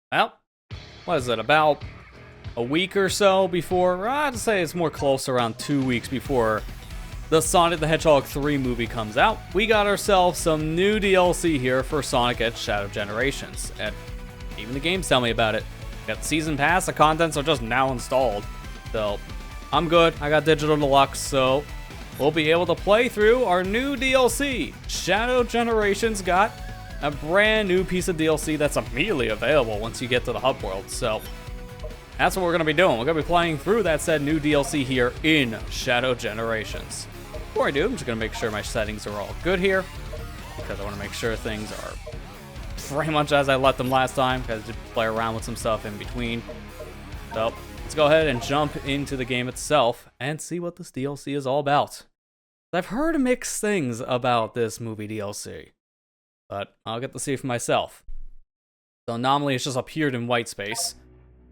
Well, what is it, about a week or so before, I'd say it's more close, around 2 weeks before the Sonic the Hedgehog 3 movie comes out, we got ourselves some new DLC here for Sonic at Shadow Generations, and even the games tell me about it. Got the Season Pass, the contents are just now installed, so I'm good. I got Digital Deluxe, so we'll be able to play through our new DLC. Shadow Generations got a brand new piece of DLC that's immediately available once you get to the hub world, so that's what we're going to be doing. We're going to be playing through that said new DLC here in Shadow Generations. Before I do, I'm just going to make sure my settings are all good here, because I want to make sure things are pretty much as I let them last time, because I did play around with some stuff in between. So let's go ahead and jump into the game itself and see what this DLC is all about. I've heard mixed things about this movie DLC, but I'll get to see for myself. So anomaly has just appeared in white space.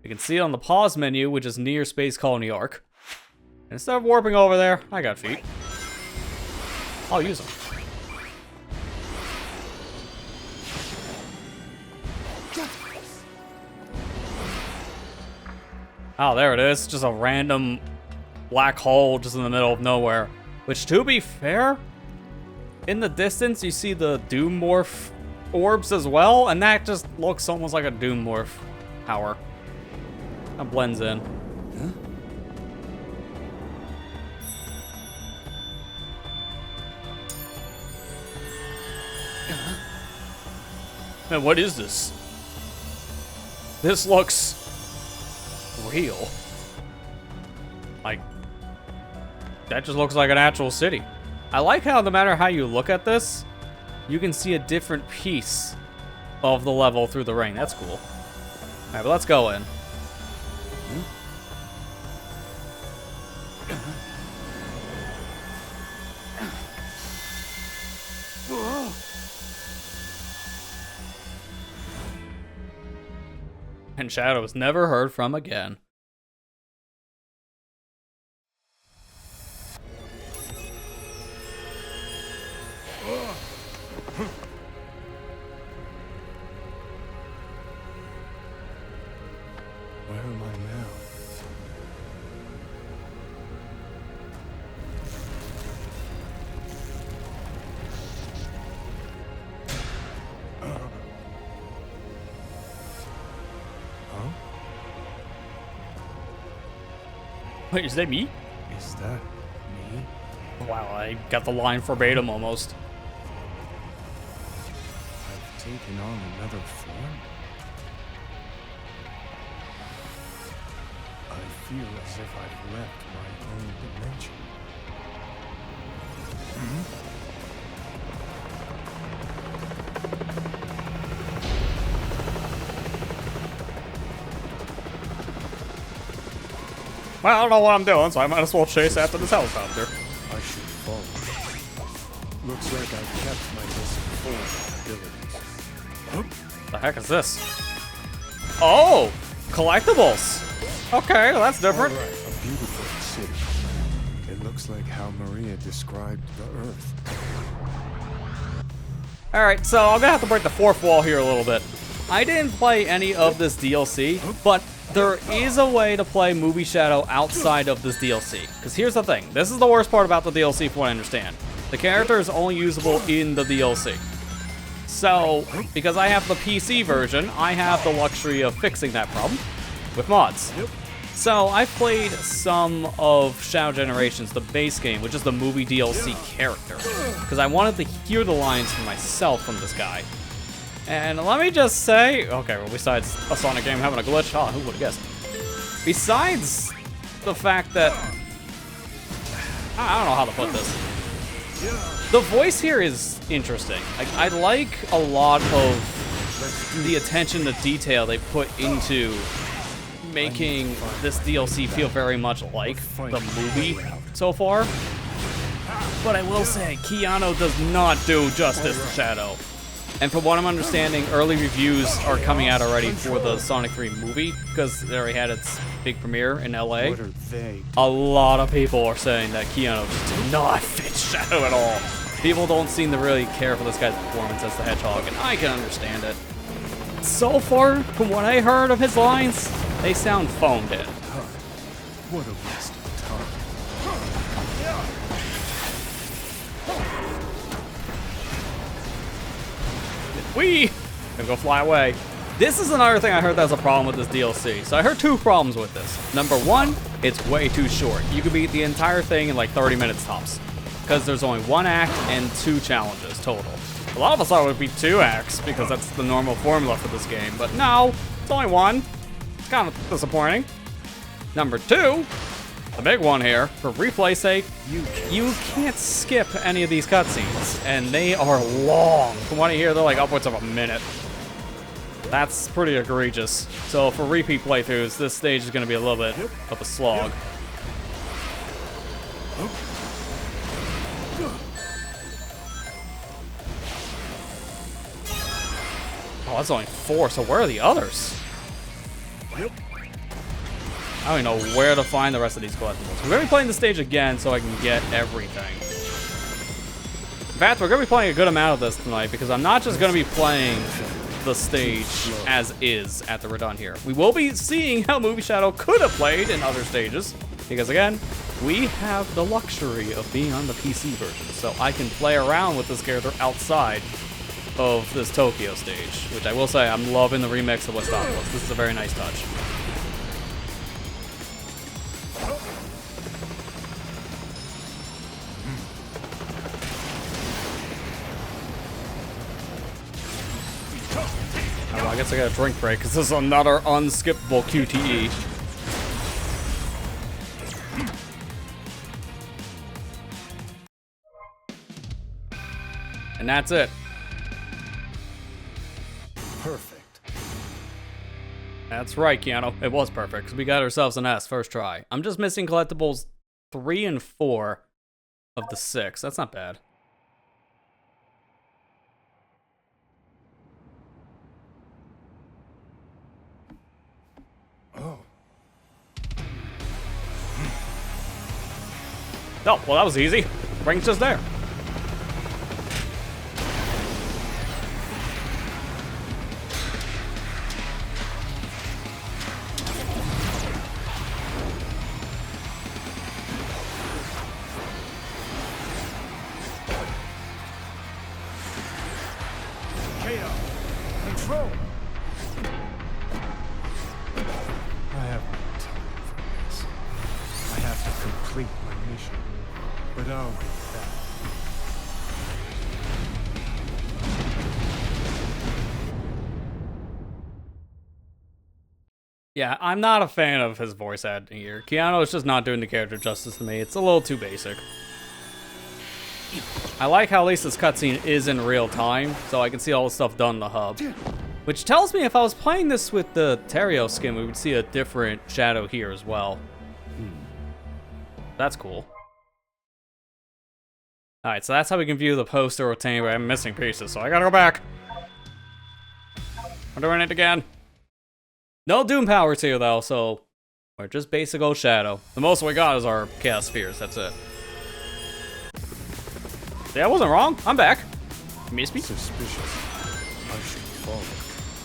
You can see it on the pause menu, which is near Space Colony Arc. And instead of warping over there, I got feet. I'll use them. Oh, there it is. Just a random black hole just in the middle of nowhere. Which, to be fair, in the distance, you see the Doom Morph orbs as well, and that just looks almost like a Doom Morph power. That blends in. Huh? Man, what is this? This looks real. Like, that just looks like an actual city. I like how no matter how you look at this, you can see a different piece of the level through the ring. That's cool. Alright, but let's go in. And Shadow is never heard from again. Where am I now? Wait, is that me? Is that me? Wow, I got the line verbatim almost. I've taken on another form? I feel as if I've left my own dimension. Well, I don't know what I'm doing, so I might as well chase after this helicopter. I should follow. Looks like I've kept my missing form abilities. The heck is this? Oh! Collectibles! Okay, well, that's different. Alright, a beautiful city. It looks like how Maria described the Earth. Alright, so I'm gonna have to break the fourth wall here a little bit. I didn't play any of this DLC, but there is a way to play Movie Shadow outside of this DLC. Because here's the thing. This is the worst part about the DLC from what I understand. The character is only usable in the DLC. So, because I have the PC version, I have the luxury of fixing that problem with mods. So, I've played some of Shadow Generations, the base game, which is the movie DLC character. Because I wanted to hear the lines for myself from this guy. And let me just say, okay, well, besides a Sonic game having a glitch, who would have guessed? Besides the fact that, I don't know how to put this. The voice here is interesting. Like, I like a lot of the attention to detail they put into making this DLC feel very much like the movie so far. But I will say, Keanu does not do justice to Shadow. And from what I'm understanding, early reviews are coming out already for the Sonic 3 movie, because it already had its big premiere in LA. What are they? A lot of people are saying that Keanu just did not fit Shadow at all. People don't seem to really care for this guy's performance as the Hedgehog, and I can understand it. so far, from what I heard of his lines, they sound phoned in. What a waste of time. Whee! Gonna go fly away. This is another thing I heard that's a problem with this DLC. So I heard two problems with this. Number one, it's way too short. You could beat the entire thing in like 30 minutes tops. Because there's only one act and 2 challenges total. A lot of us thought it would be 2 acts because that's the normal formula for this game. But no, it's only 1. It's kind of disappointing. Number 2, the big one here, for replay sake, you can't skip any of these cutscenes. And they are long. From what I hear, they're like upwards of a minute. That's pretty egregious. So for repeat playthroughs, this stage is going to be a little bit of a slog. Oh, that's only 4, so where are the others? I don't even know where to find the rest of these collectibles. We're going to be playing the stage again so I can get everything. In fact, we're going to be playing a good amount of this tonight because I'm not just going to be playing the stage as is after we're done here. We will be seeing how Movie Shadow could have played in other stages because, again, we have the luxury of being on the PC version, so I can play around with this character outside of this Tokyo stage, which I will say I'm loving the remix of what Stop was. This is a very nice touch. Oh, well, I guess I got a drink break because this is another unskippable QTE. And that's it. Perfect. That's right, Keanu. It was perfect, because we got ourselves an S first try. I'm just missing collectibles 3 and 4 of the 6. That's not bad. Oh. Oh, well, that was easy. Ring's just there. Control. I have no time for this. I have to complete my mission, but I'll be back. Yeah, I'm not a fan of his voice acting here. Keanu is just not doing the character justice to me. It's a little too basic. I like how at least this cutscene is in real time, so I can see all the stuff done in the hub. Which tells me if I was playing this with the Terrio skin, we would see a different Shadow here as well. That's cool. Alright, so that's how we can view the poster obtained by missing pieces, so I gotta go back. I'm doing it again. No Doom powers here, though, so we're just basic old Shadow. The most we got is our Chaos Spheres, that's it. Yeah, I wasn't wrong. I'm back. You missed me? Suspicious. I should follow.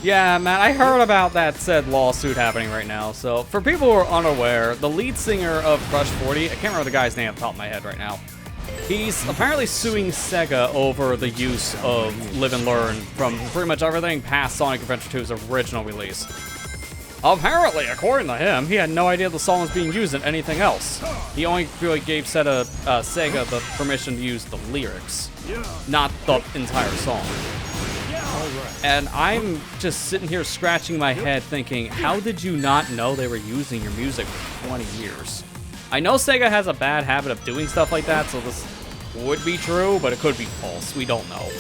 Yeah, man, I heard about that said lawsuit happening right now. So, for people who are unaware, the lead singer of Crush 40, I can't remember the guy's name off the top of my head right now. He's apparently suing Sega over the use of Live and Learn from pretty much everything past Sonic Adventure 2's original release. Apparently, according to him, he had no idea the song was being used in anything else. He only really gave Sega the permission to use the lyrics, not the entire song. And I'm just sitting here scratching my head thinking, how did you not know they were using your music for 20 years? I know Sega has a bad habit of doing stuff like that, so this would be true, but it could be false. We don't know.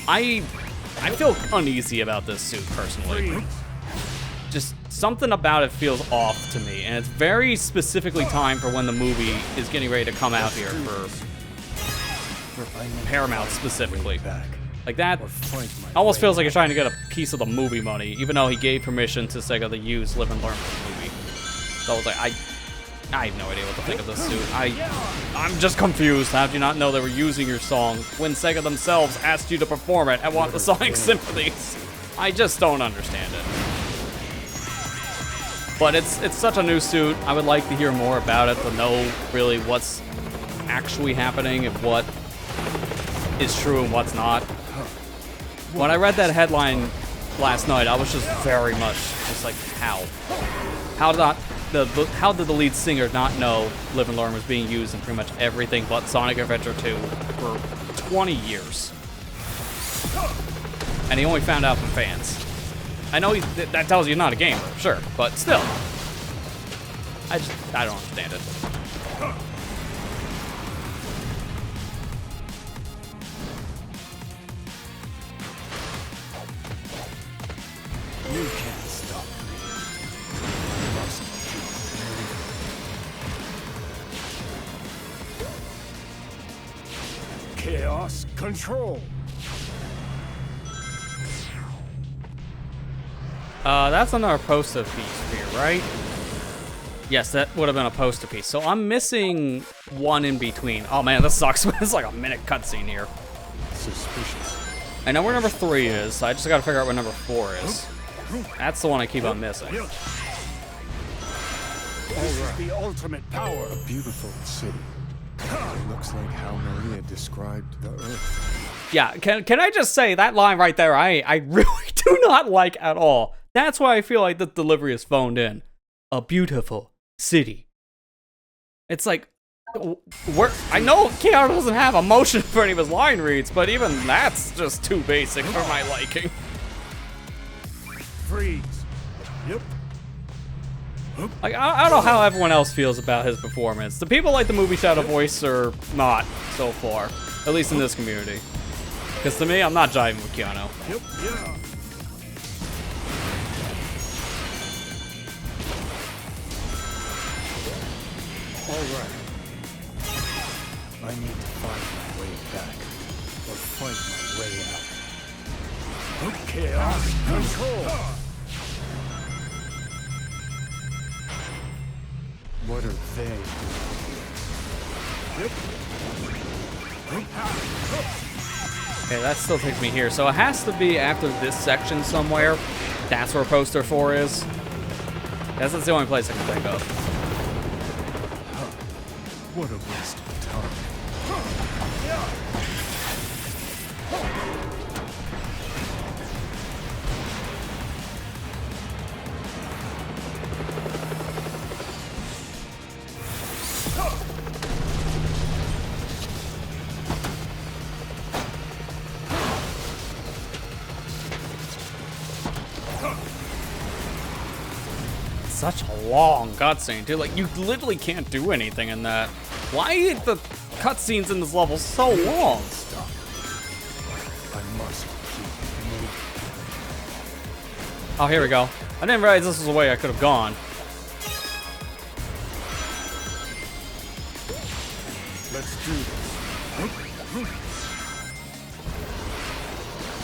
I feel uneasy about this suit, personally. Just something about it feels off to me, and it's very specifically timed for when the movie is getting ready to come out here for Paramount specifically. Like that almost feels like he's trying to get a piece of the movie money, even though he gave permission to Sega to use Live and Learn for the movie. So I was like, I have no idea what to think of this suit. I'm just confused. How did you not know they were using your song when Sega themselves asked you to perform it at one of the Sonic Symphonies? I just don't understand it. But it's such a new suit. I would like to hear more about it, to know really what's actually happening and what is true and what's not. When I read that headline last night, I was just very much just like, how? How did the lead singer not know Live and Learn was being used in pretty much everything but Sonic Adventure 2 for 20 years? And he only found out from fans. I know that tells you you're not a gamer, sure, but still. I don't understand it. You can't stop me. I must keep moving. Chaos control. That's another poster piece here, right? Yes, that would have been a poster piece. So I'm missing one in between. Oh man, this sucks. It's like a minute cutscene here. Suspicious. I know where number 3 is, so I just gotta figure out where number 4 is. That's the one I keep on missing. This is the ultimate power. A beautiful city. It looks like how Maria described the Earth. Yeah, can I just say, that line right there, I really do not like at all. That's why I feel like the delivery is phoned in. A beautiful city. It's like, I know Keanu doesn't have emotion for any of his line reads, but even that's just too basic for my liking. Freeze. Yep. Like, I don't know how everyone else feels about his performance. The people like the movie Shadow Voice or not so far, at least in this community. Because to me, I'm not jiving with Keanu. Yep. Yeah. All right. I need to find my way back, or fight my way out. Chaos control. What are they doing? Yep. Okay, that still takes me here. So it has to be after this section somewhere. That's where poster 4 is. That's the only place I can think of. What a waste of time. Such a long cutscene, dude. Like, you literally can't do anything in that. Why are the cutscenes in this level so long? Stop. I must keep moving. Oh, here we go. I didn't realize this was the way I could have gone. Let's do this.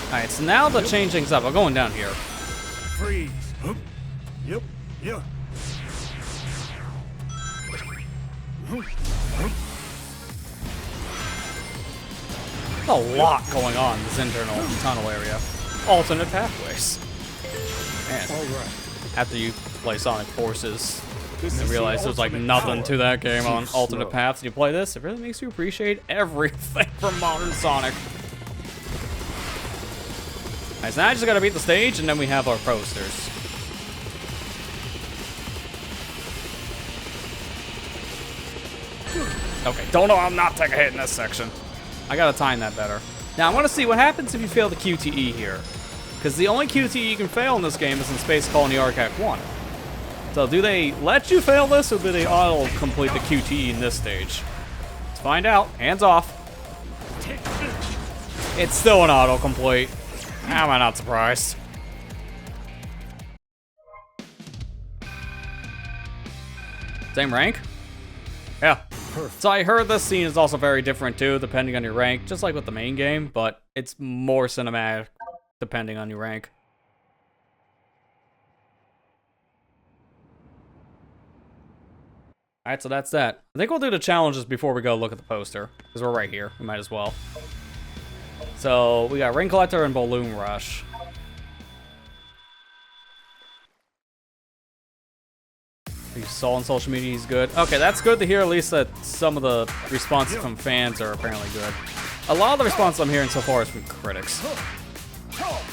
Alright, so now to change things up, I'm going down here. Freeze. Yep. Yeah. There's a lot going on in this internal tunnel area. Alternate pathways. Man, All right. after you play Sonic Forces, This you is the realize there's like ultimate nothing power. to that game on Keep alternate slow. paths. You play this, it really makes you appreciate everything from modern Sonic. Alright, so now I just gotta beat the stage, and then we have our posters. Okay, don't know, I'm not taking a hit in this section. I gotta time that better. Now, I want to see what happens if you fail the QTE here. Because the only QTE you can fail in this game is in Space Colony Archive 1. So, do they let you fail this, or do they auto-complete the QTE in this stage? Let's find out. Hands off. It's still an auto-complete. How am I not surprised? Same rank? Yeah. Perfect. So I heard this scene is also very different too, depending on your rank, just like with the main game, but it's more cinematic depending on your rank. Alright, so that's that. I think we'll do the challenges before we go look at the poster, because we're right here. We might as well. So, we got Ring Collector and Balloon Rush. You saw on social media he's good. Okay, that's good to hear. At least that some of the responses from fans are apparently good. A lot of the responses I'm hearing so far is from critics.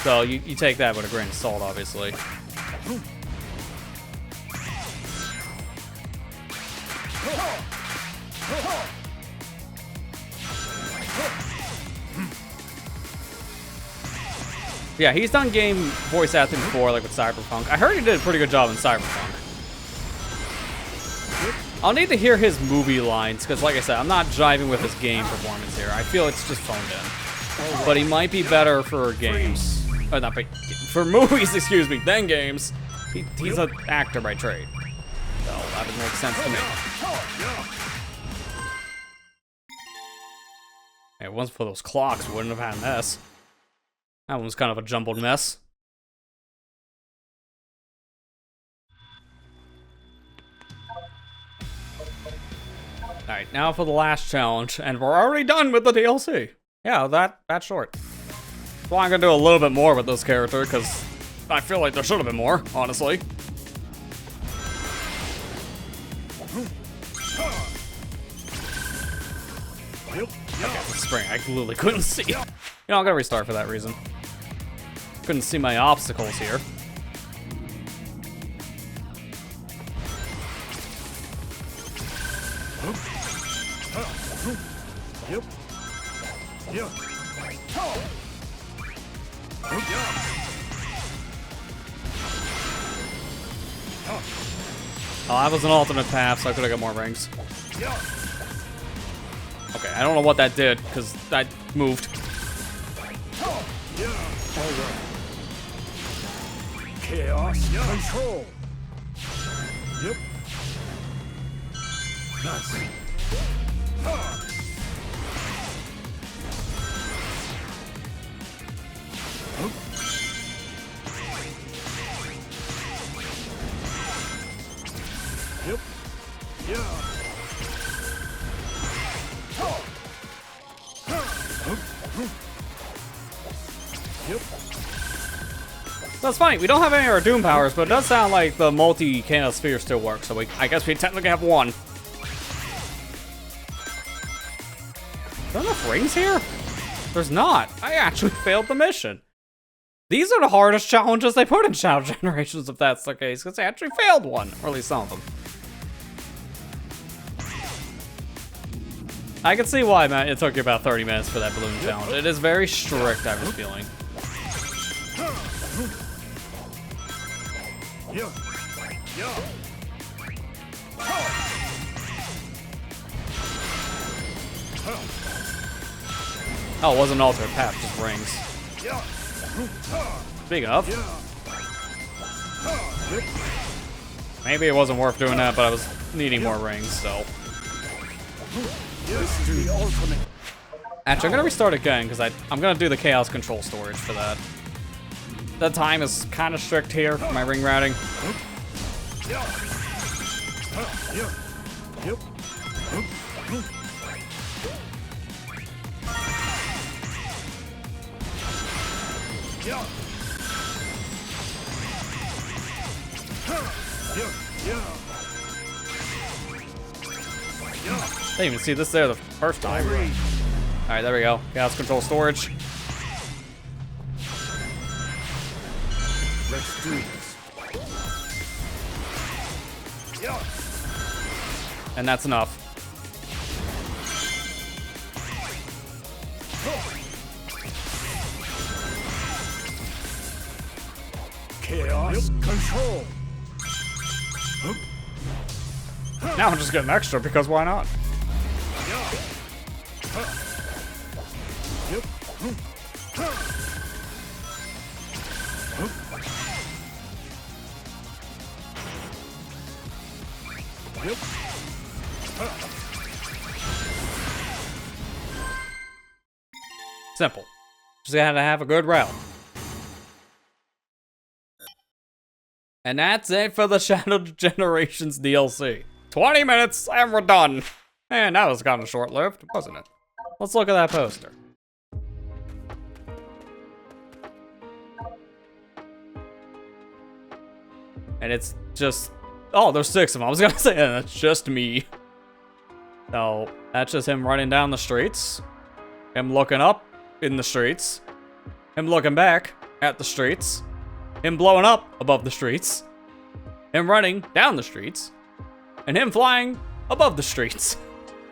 So you take that with a grain of salt, obviously. Yeah, he's done game voice acting before, like with Cyberpunk. I heard he did a pretty good job in Cyberpunk. I'll need to hear his movie lines, because like I said, I'm not jiving with his game performance here. I feel it's just phoned in. But he might be better for games. Not for movies, excuse me, than games. He's an actor by trade. So that would make sense to me. Hey, if it wasn't for those clocks, we wouldn't have had this. That one was kind of a jumbled mess. Alright, now for the last challenge, and we're already done with the DLC. Yeah, that's short. Well, I'm gonna do a little bit more with this character, because I feel like there should have been more, honestly. Okay, the spring, I literally couldn't see. You know, I'm gonna restart for that reason. Couldn't see my obstacles here. Oh, that was an alternate path, so I could have got more rings. Okay, I don't know what that did, because that moved. Chaos control. Yep. Nice. Yep. Yeah. Yep. That's funny, we don't have any of our Doom powers, but it does sound like the multi-Chaos Sphere still works, so I guess we technically have one. Are there enough rings here? There's not. I actually failed the mission. These are the hardest challenges they put in Shadow Generations, if that's the case, because I actually failed one, or at least some of them. I can see why, man, it took you about 30 minutes for that balloon challenge. It is very strict, I was feeling. Yeah. Yeah. Oh, it wasn't an alternate path, just rings. Speaking of, maybe it wasn't worth doing that, but I was needing more rings, so. Actually, I'm gonna restart again, because I'm gonna do the Chaos Control storage for that. The time is kind of strict here for my ring routing. Didn't even see this there the first time. Alright, there we go. Chaos Control storage. Let's do this. And that's enough. Chaos control. Now I'm just getting extra because why not? Simple. Just gotta have a good route. And that's it for the Shadow Generations DLC. 20 minutes and we're done. And that was kind of short-lived, wasn't it? Let's look at that poster. And it's just Oh, there's 6 of them. I was gonna say, that's just me. So, that's just him running down the streets. Him looking up in the streets. Him looking back at the streets. Him blowing up above the streets. Him running down the streets. And him flying above the streets.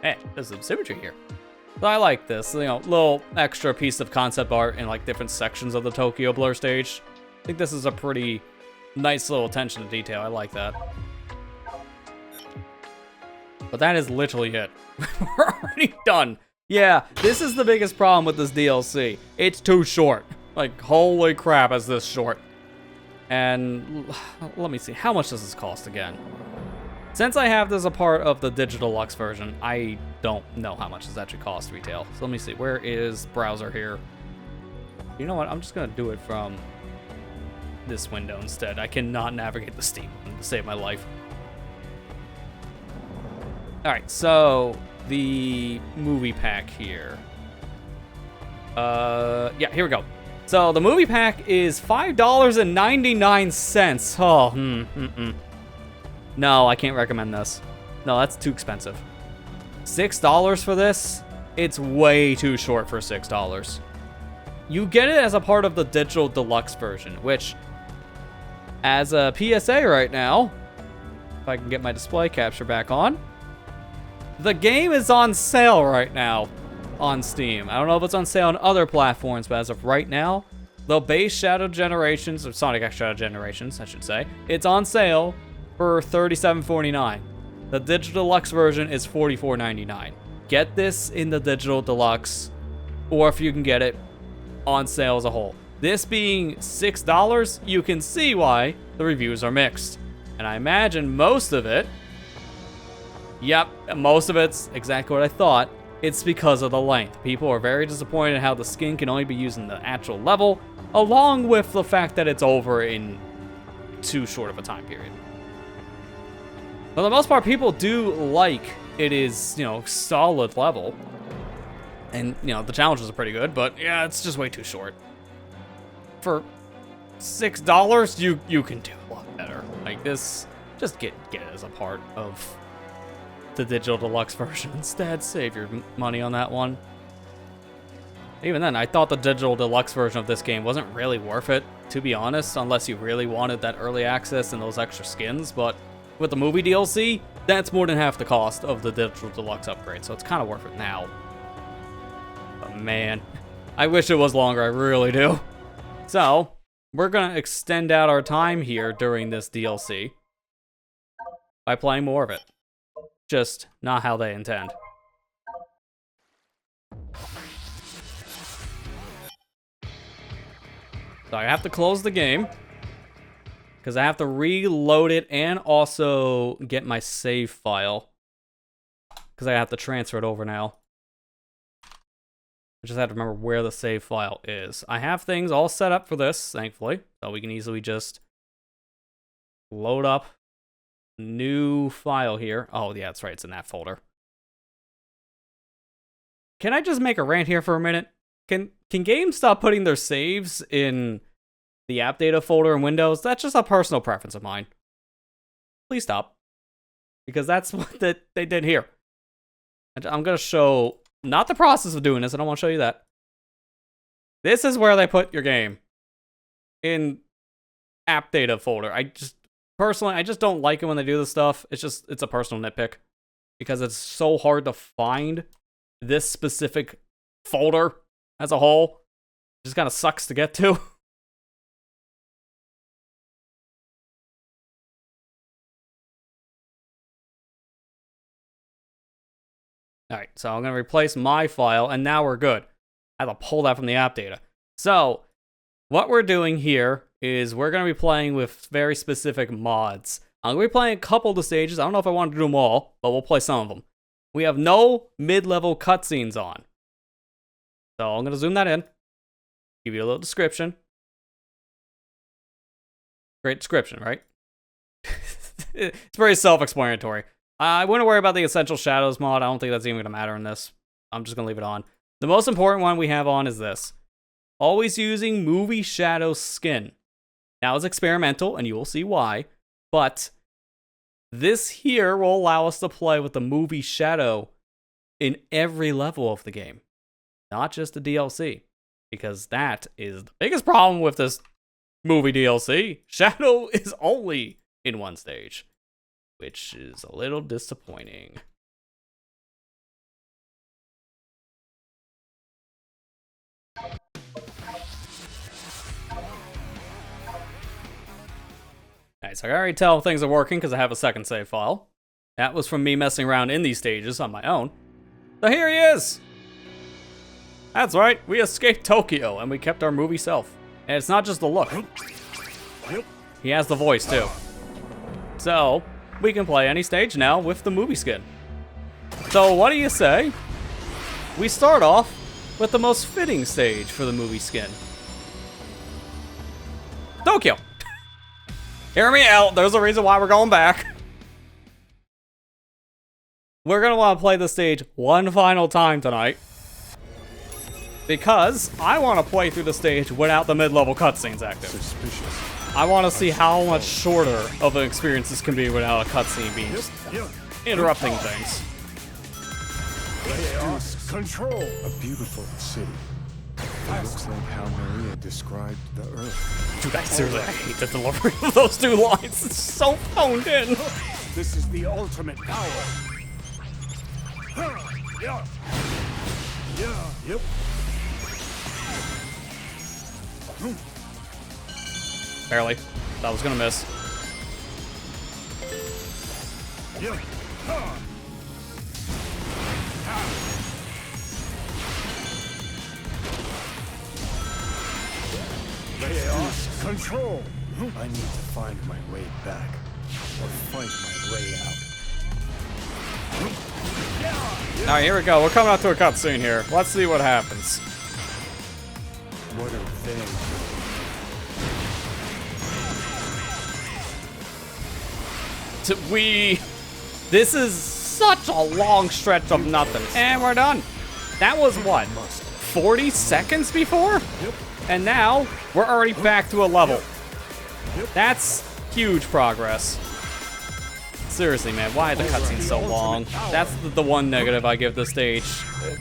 Hey, there's some symmetry here. So I like this, you know, little extra piece of concept art in like different sections of the Tokyo Blur stage. I think this is a pretty nice little attention to detail. I like that. But that is literally it. We're already done. Yeah, this is the biggest problem with this DLC. It's too short. Like, holy crap, is this short. And let me see, how much does this cost again? Since I have this a part of the Digital Deluxe version, I don't know how much this actually costs retail. So let me see, where is browser here? You know what, I'm just gonna do it from this window instead. I cannot navigate the Steam to save my life. All right, so the movie pack here. Yeah, here we go. So the movie pack is $5.99. Oh, No, I can't recommend this. No, that's too expensive. $6 for this? It's way too short for $6. You get it as a part of the Digital Deluxe version, which, as a PSA right now, if I can get my display capture back on, the game is on sale right now on Steam. I don't know if it's on sale on other platforms, but as of right now, the base Shadow Generations, or Sonic X Shadow Generations, I should say, it's on sale for $37.49. The Digital Deluxe version is $44.99. Get this in the Digital Deluxe, or if you can get it on sale as a whole. This being $6, you can see why the reviews are mixed. And I imagine most of it, yep, most of it's exactly what I thought. It's because of the length. People are very disappointed how the skin can only be used in the actual level, along with the fact that it's over in too short of a time period. For the most part, people do like it is, you know, solid level. And, you know, the challenges are pretty good, but yeah, it's just way too short. For $6, you can do a lot better. Like this, just get it as a part of the Digital Deluxe version instead. Save your money on that one. Even then, I thought the Digital Deluxe version of this game wasn't really worth it, to be honest, unless you really wanted that early access and those extra skins, but with the movie DLC, that's more than half the cost of the Digital Deluxe upgrade, so it's kind of worth it now. But man, I wish it was longer, I really do. So, we're gonna extend out our time here during this DLC by playing more of it. Just not how they intend. So I have to close the game because I have to reload it and also get my save file because I have to transfer it over now. I just have to remember where the save file is. I have things all set up for this, thankfully, so we can easily just load up new file here. Oh, yeah, that's right. It's in that folder. Can I just make a rant here for a minute? Can games stop putting their saves in the app data folder in Windows? That's just a personal preference of mine. Please stop. Because that's what they did here. I'm going to show, not the process of doing this. I don't want to show you that. This is where they put your game. In app data folder. Personally, I just don't like it when they do this stuff. It's a personal nitpick. Because it's so hard to find this specific folder as a whole. It just kind of sucks to get to. Alright, so I'm going to replace my file, and now we're good. I have to pull that from the app data. So, what we're doing here is we're going to be playing with very specific mods. I'm going to be playing a couple of the stages. I don't know if I want to do them all, but we'll play some of them. We have no mid-level cutscenes on. So I'm going to zoom that in. Give you a little description. Great description, right? It's very self-explanatory. I wouldn't worry about the Essential Shadows mod. I don't think that's even going to matter in this. I'm just going to leave it on. The most important one we have on is this. Always using Movie Shadow skin. Now it's experimental, and you will see why. But This here will allow us to play with the movie shadow in every level of the game, not just the DLC, because that is the biggest problem with this movie DLC. Shadow is only in one stage, which is a little disappointing. Alright, so I can already tell things are working because I have a second save file. That was from me messing around in these stages on my own. So here he is! That's right, we escaped Tokyo and we kept our movie self. And it's not just the look. He has the voice too. So, we can play any stage now with the movie skin. So what do you say? We start off with the most fitting stage for the movie skin. Tokyo! Hear me out, there's a reason why we're going back. We're gonna want to play the stage one final time tonight, because I want to play through the stage without the mid-level cutscenes active. Suspicious. I want to see how much shorter of an experience this can be without a cutscene being interrupting things. Control. A beautiful city. It looks like how Maria described the Earth. Dude, I seriously hate the delivery of those two lines. It's so phoned in. This is the ultimate power. Yep. Barely. That was gonna miss. Control. I need to find my way back, or fight my way out. Alright, here we go. We're coming out to a cutscene here. Let's see what happens. What are they? This is such a long stretch of nothing. And we're done. That was what? 40 seconds before? Yep. And now, we're already back to a level. That's huge progress. Seriously, man, why are the cutscenes so long? That's the one negative I give this stage.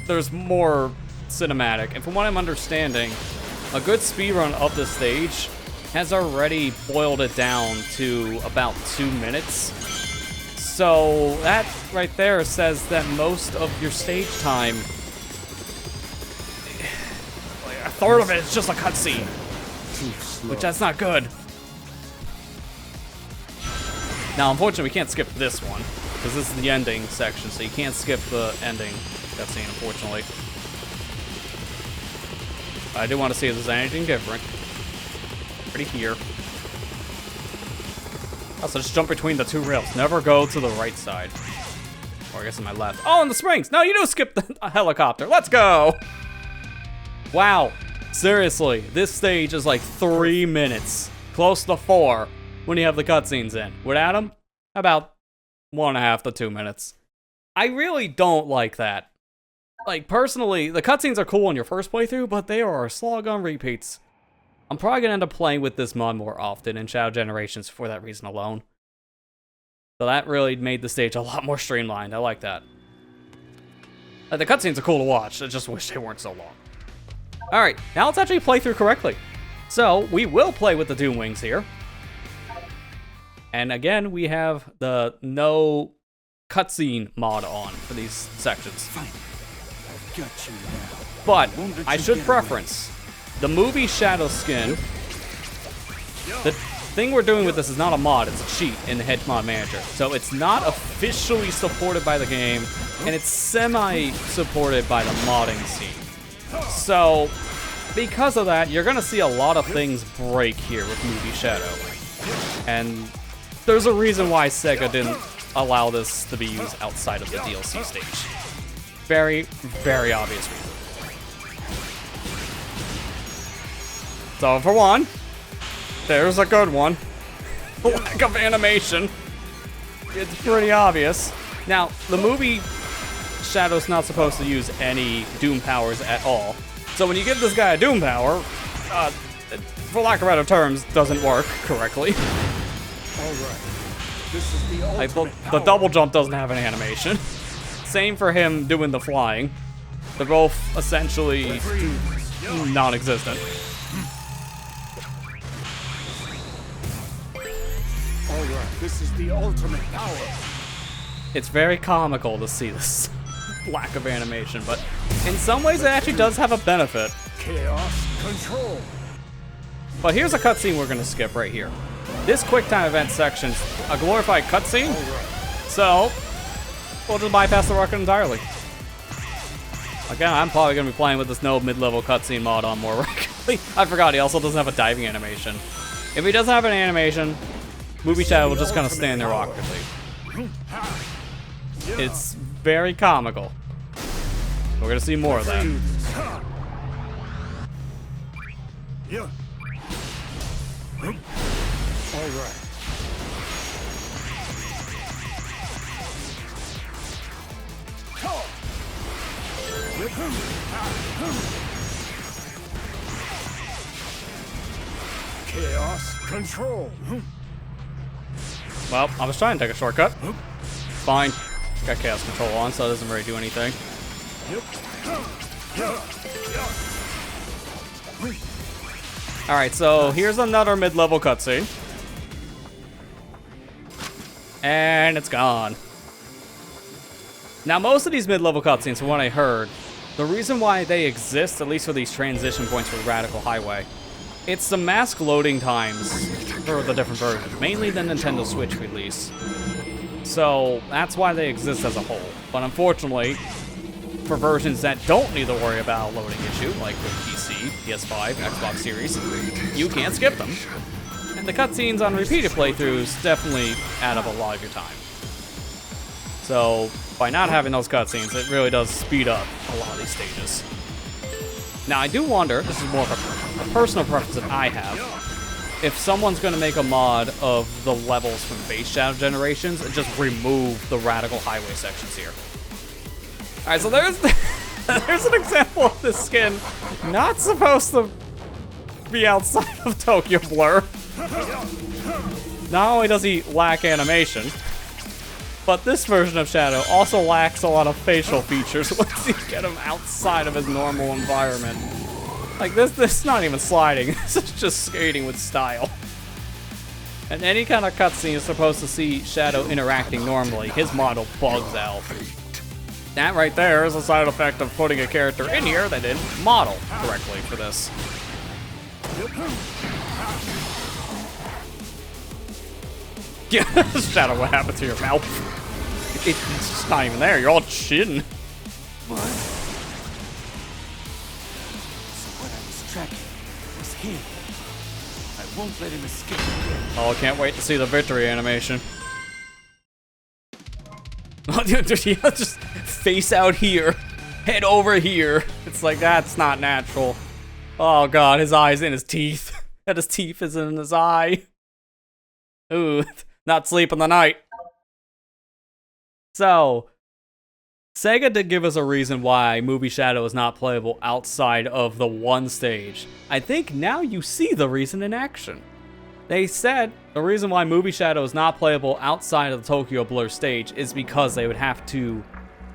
There's more cinematic. And from what I'm understanding, a good speedrun of this stage has already boiled it down to about 2 minutes. So that right there says that most of your stage time, a third of it is just a cutscene, which that's not good. Now, unfortunately, we can't skip this one, because this is the ending section, so you can't skip the ending cutscene, unfortunately. But I do want to see if there's anything different. Already here. Also, just jump between the two rails. Never go to the right side. Or I guess on my left. Oh, and the springs! No, you do skip the helicopter. Let's go! Wow. Seriously, this stage is like 3 minutes. Close to 4 when you have the cutscenes in. Without them, about 1.5 to 2 minutes. I really don't like that. Like, personally, the cutscenes are cool on your first playthrough, but they are a slog on repeats. I'm probably going to end up playing with this mod more often in Shadow Generations for that reason alone. So that really made the stage a lot more streamlined. I like that. Like, the cutscenes are cool to watch. I just wish they weren't so long. Alright, now let's actually play through correctly. So, we will play with the Doom Wings here. And again, we have the no cutscene mod on for these sections. Fine. I've got you now. But I should preference the movie shadow skin. The thing we're doing with this is not a mod, it's a cheat in the Hedgehog Manager. So it's not officially supported by the game, and it's semi-supported by the modding scene. So, because of that, you're gonna see a lot of things break here with movie shadow. And there's a reason why Sega didn't allow this to be used outside of the DLC stage. Very, very obvious reason. So for one, there's a good one. Lack of animation. It's pretty obvious. Now, the movie Shadow's not supposed to use any Doom powers at all. So when you give this guy a Doom power, for lack of better terms, doesn't work correctly. All right. This is the Like, ultimate the power. double jump doesn't have an animation. Same for him doing the flying. They're both essentially non-existent. Alright, this is the ultimate power. It's very comical to see this lack of animation, but in some ways it actually does have a benefit. Chaos control. But here's a cutscene we're gonna skip right here. This QuickTime event section's a glorified cutscene, so we'll just bypass the rocket entirely. Again, I'm probably gonna be playing with this no mid-level cutscene mod on more regularly. I forgot he also doesn't have a diving animation. If he doesn't have an animation, Movie Shadow will just kind of stand there awkwardly. It's very comical. We're gonna see more of that. Yeah. Alright. Chaos control. Well, I was trying to take a shortcut. Fine. Got chaos control on, so it doesn't really do anything. Alright, so here's another mid-level cutscene. And it's gone. Now, most of these mid-level cutscenes, from what I heard, the reason why they exist, at least for these transition points for Radical Highway, it's the mask loading times for the different versions, mainly the Nintendo Switch release. So that's why they exist as a whole. But unfortunately, for versions that don't need to worry about a loading issue, like with PC, PS5, Xbox Series, you can't skip them. And the cutscenes on repeated playthroughs definitely add up a lot of your time. So by not having those cutscenes, it really does speed up a lot of these stages. Now I do wonder, this is more of a personal preference that I have, if someone's going to make a mod of the levels from base Shadow Generations and just remove the Radical Highway sections here. Alright, so there's there's an example of this skin not supposed to be outside of Tokyo Blur. Not only does he lack animation, but this version of Shadow also lacks a lot of facial features once you get him outside of his normal environment. Like, this is not even sliding. This is just skating with style. And any kind of cutscene is supposed to see Shadow interacting normally. His model bugs out. That right there is a side effect of putting a character in here that didn't model correctly for this. Yeah, Shadow, what happened to your mouth? It's just not even there. You're all chin. What? So what I was tracking was him. I won't let him escape. Oh, I can't wait to see the victory animation. Yeah, just face out here, head over here. It's like, that's not natural. Oh god, his eye's in his teeth. And his teeth is in his eye. Ooh, not sleeping the night. So, Sega did give us a reason why Movie Shadow is not playable outside of the one stage. I think now you see the reason in action. They said the reason why Movie Shadow is not playable outside of the Tokyo Blur stage is because they would have to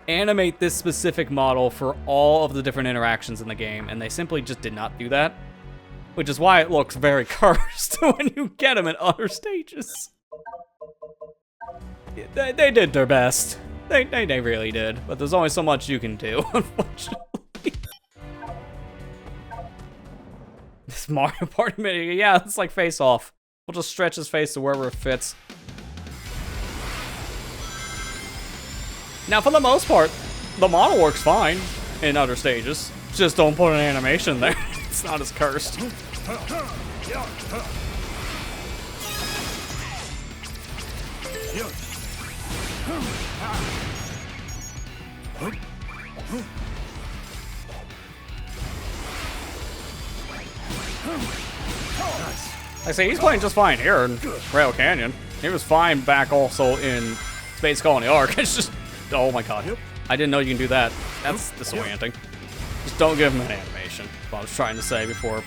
animate this specific model for all of the different interactions in the game, and they simply just did not do that. Which is why it looks very cursed when you get them in other stages. They did their best. They really did, but there's only so much you can do, unfortunately. This Mario Party mini, yeah, it's like Face Off. We'll just stretch his face to wherever it fits. Now, for the most part, the model works fine in other stages. Just don't put an animation there. It's not as cursed. I say he's playing just fine here in Rail Canyon. He was fine back also in Space Colony Arc. It's just, oh my god. I didn't know you can do that. That's disorienting. Just don't give him an animation. That's what I was trying to say before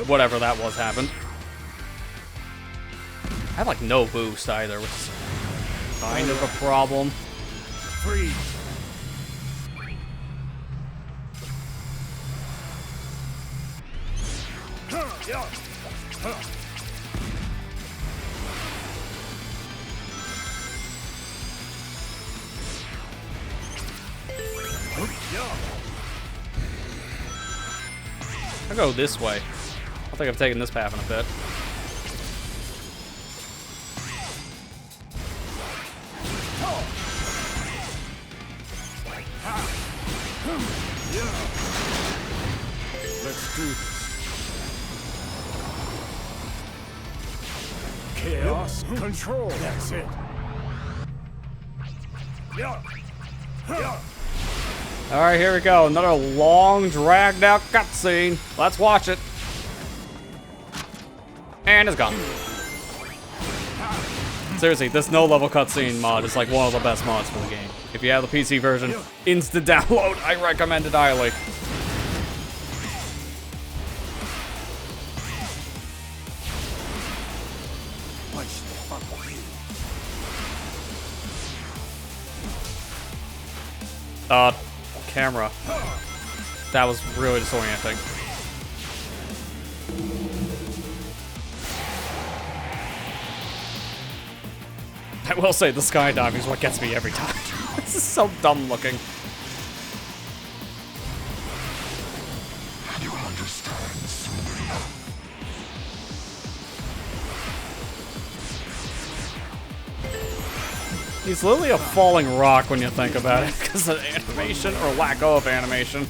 whatever that was happened. I have like no boost either, which is kind of a problem. Freeze. I'll go this way. I think I've taken this path in a bit. Let's do this. Chaos control. That's it. All right, here we go. Another long, dragged-out cutscene. Let's watch it. And it's gone. Seriously, this no-level cutscene mod is like one of the best mods for the game. If you have the PC version, instant download. I recommend it highly. Camera. That was really disorienting. I will say the skydiving is what gets me every time. This is so dumb looking. You understand, Sumria? He's literally a falling rock when you think about it, because of animation or lack of animation.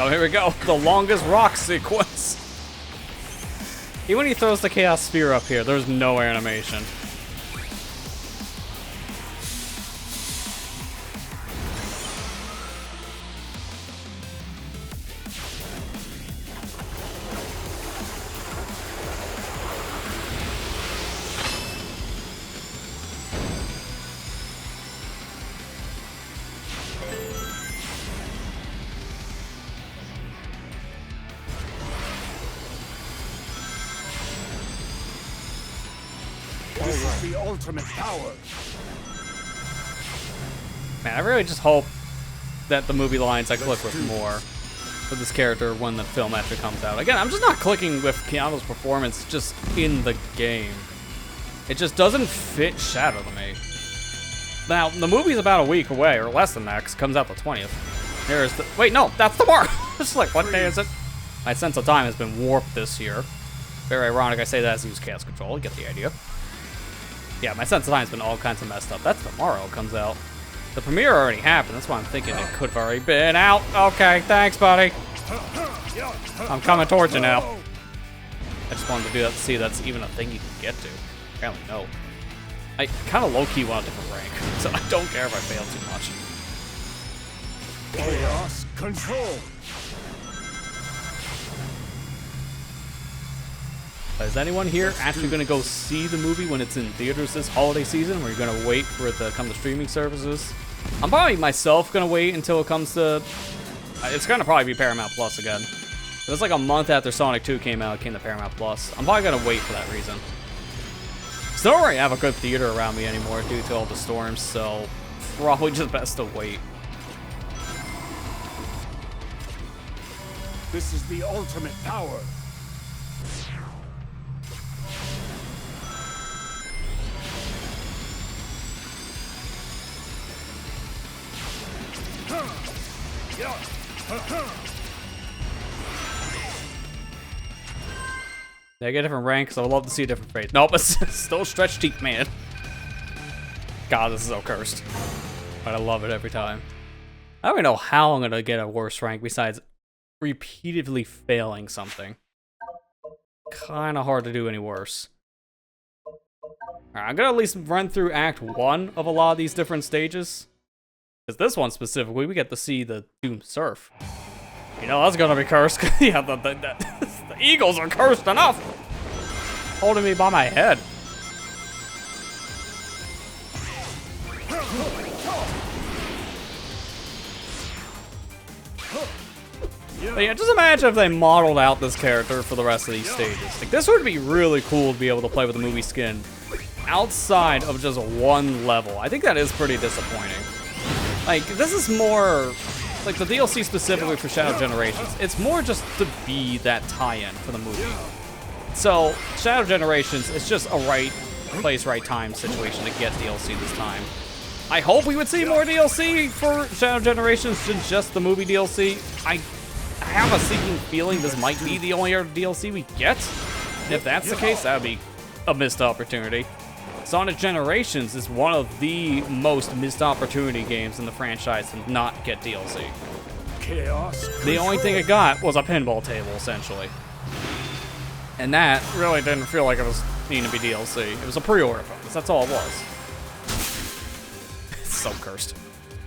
Oh, here we go. The longest rock sequence. Even when he throws the Chaos Sphere up here, there's no animation. This is the ultimate power. Man, I really just hope that the movie lines I click with more with this character when the film actually comes out. Again, I'm just not clicking with Keanu's performance just in the game. It just doesn't fit Shadow to me. Now, the movie's about a week away, or less than that, 'cause it comes out the 20th. Here's the... Wait, no, that's tomorrow! It's like, what day is it? My sense of time has been warped this year. Very ironic I say that as I use Chaos Control, you get the idea. Yeah, my sense of time's been all kinds of messed up. That's tomorrow it comes out. The premiere already happened, that's why I'm thinking it could have already been out. Okay, thanks, buddy. I'm coming towards you now. I just wanted to do that to see if that's even a thing you can get to. Apparently, no. I kind of low-key want a different rank, so I don't care if I fail too much. Chaos control. Is anyone here actually going to go see the movie when it's in theaters this holiday season? Or are you going to wait for it to come to streaming services? I'm probably myself going to wait until it comes to... It's going to probably be Paramount Plus again. It was like a month after Sonic 2 came out, it came to Paramount Plus. I'm probably going to wait for that reason. So I don't really have a good theater around me anymore due to all the storms, so probably just best to wait. This is the ultimate power. Did I get a different rank? Because I would love to see a different face. Nope, it's still stretch teeth, man. God, this is so cursed. But I love it every time. I don't even know how I'm going to get a worse rank besides repeatedly failing something. Kind of hard to do any worse. Alright, I'm going to at least run through Act 1 of a lot of these different stages. Because this one specifically, we get to see the Doom Surf. You know, that's gonna be cursed. Yeah, the eagles are cursed enough. Holding me by my head. But yeah, just imagine if they modeled out this character for the rest of these stages. Like, this would be really cool to be able to play with the movie skin outside of just one level. I think that is pretty disappointing. Like, this is more, like the DLC specifically for Shadow Generations, it's more just to be that tie-in for the movie. So, Shadow Generations, it's just a right place, right time situation to get DLC this time. I hope we would see more DLC for Shadow Generations than just the movie DLC. I have a sneaking feeling this might be the only DLC we get. If that's the case, that would be a missed opportunity. Sonic Generations is one of the most missed opportunity games in the franchise to not get DLC. Chaos. The only thing it got was a pinball table, essentially. And that really didn't feel like it was needing to be DLC. It was a pre-order bonus, that's all it was. It's so cursed.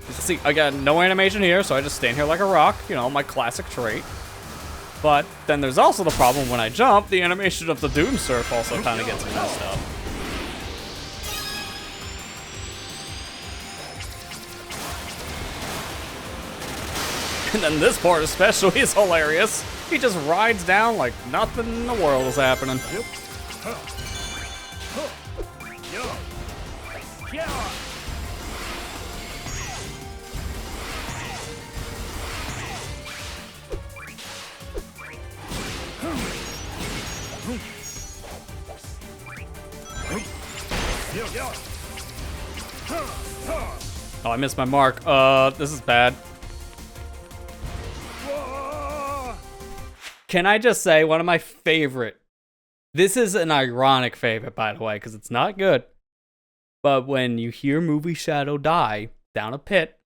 See, I got no animation here, so I just stand here like a rock, you know, my classic trait. But then there's also the problem when I jump, the animation of the Doom Surf also kind of gets messed up. And then this part especially is hilarious. He just rides down like nothing in the world is happening. Oh, I missed my mark. This is bad. Can I just say, one of my favorite, this is an ironic favorite, by the way, because it's not good, but when you hear Movie Shadow die down a pit,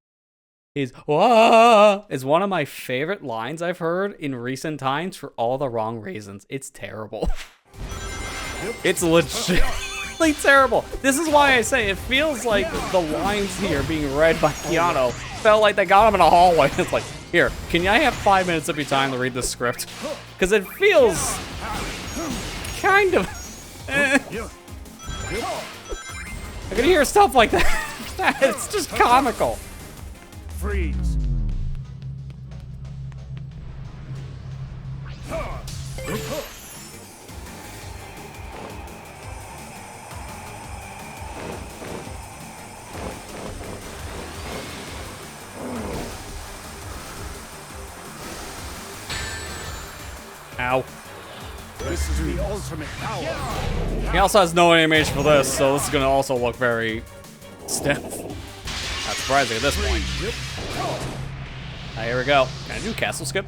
is one of my favorite lines I've heard in recent times for all the wrong reasons. It's terrible. It's legitimately terrible. This is why I say it feels like the lines here being read by Keanu felt like they got him in a hallway. It's like, here, can I have 5 minutes of your time to read this script? Because it feels kind of I can hear stuff like that. It's just comical. Freeze. Ow. This is the ultimate power. He also has no animation for this, so this is going to also look very stiff. Not surprising at this point. Here we go. Can I do castle skip?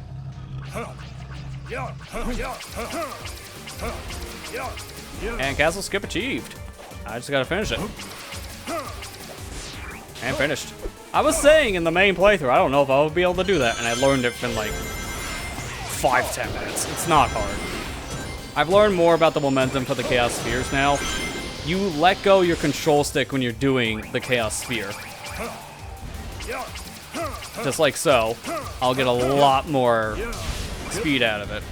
And castle skip achieved. I just gotta finish it. And finished. I was saying in the main playthrough, I don't know if I would be able to do that, and I learned it in like 5-10 minutes. It's not hard. I've learned more about the momentum for the Chaos Spheres now. You let go your control stick when you're doing the Chaos Sphere. Just like so. I'll get a lot more speed out of it.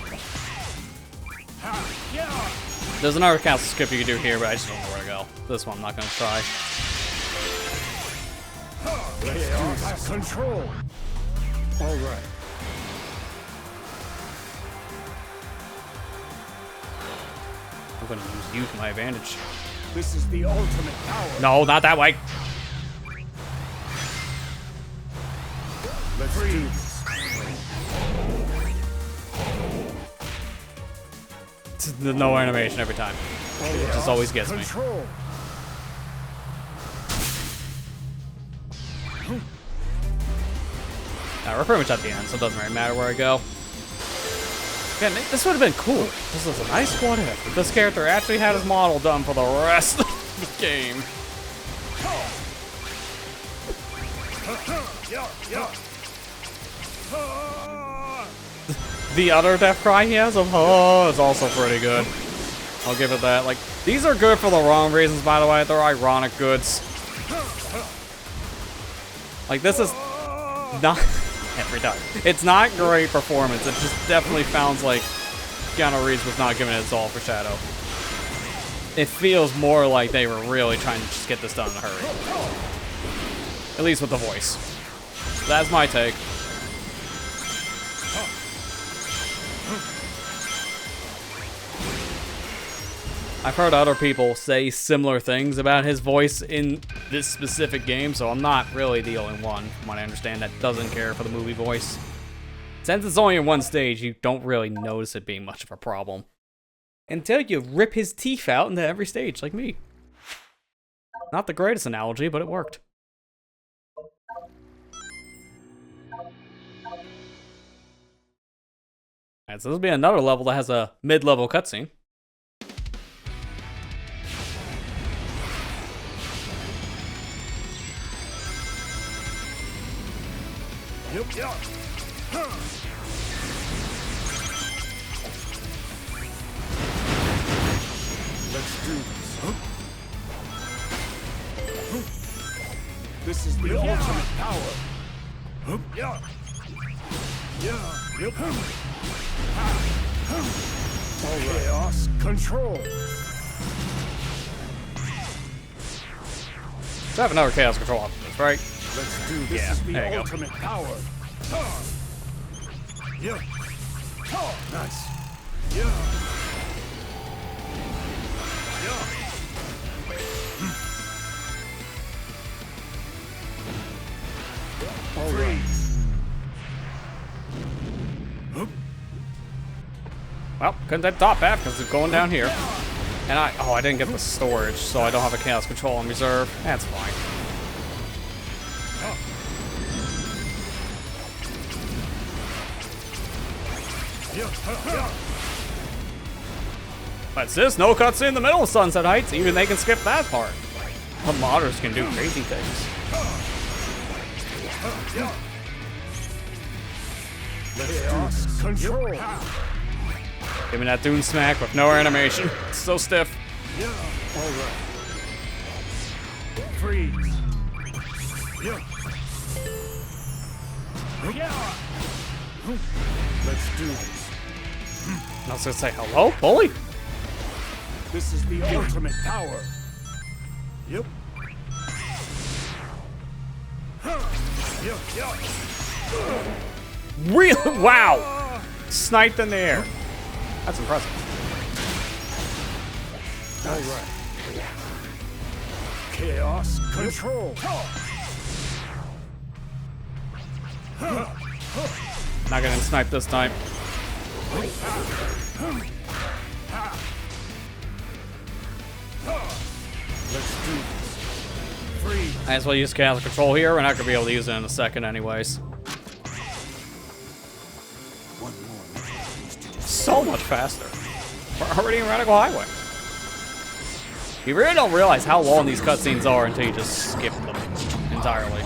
There's another castle skip you can do here, but I just don't know where to go. This one I'm not gonna try. Chaos control. All right. I'm gonna use you to my advantage. This is the ultimate power. No, not that way. Let's do this. There's no animation every time. It just always gets me. Control. Now, we're pretty much at the end, so it doesn't really matter where I go. Again, this would have been cool. This is a nice what if this character actually had his model done for the rest of the game. The other death cry he has of is also pretty good. I'll give it that. Like, these are good for the wrong reasons, by the way. They're ironic goods. Like, this is not every time. It's not great performance. It just definitely sounds like Keanu Reeves was not giving it his all for Shadow. It feels more like they were really trying to just get this done in a hurry. At least with the voice. That's my take. I've heard other people say similar things about his voice in this specific game, so I'm not really the only one, from what I understand, that doesn't care for the movie voice. Since it's only in one stage, you don't really notice it being much of a problem. Until you rip his teeth out into every stage, like me. Not the greatest analogy, but it worked. Alright, so this will be another level that has a mid-level cutscene. Yep. Let's do this. This is the ultimate power. Yeah. Yep. Chaos control. Let's have another chaos control after this, right? Let's do this. Yeah, Is the there you go. ultimate power. Yeah. Nice. Yeah. All right. Well, couldn't take top half because it's going down here. And I didn't get the storage, so I don't have a chaos control in reserve. That's fine. What's this? No cutscene in the middle of Sunset Heights. Even they can skip that part. The modders can do crazy things. Chaos control. Give me that Dune smack with no animation. It's so stiff. Yeah. All right. Freeze. Yeah. Yeah. Let's do this. I was gonna say hello, bully. This is the ultimate power. Yep. Really? Wow. Sniped in the air. That's impressive. All right. Chaos control. Not getting sniped this time. Let's do this. Freeze. I as well use chaos control here. We're not gonna be able to use it in a second, anyways. One more. So much faster. We're already in Radical Highway. You really don't realize how long these cutscenes are until you just skip them entirely.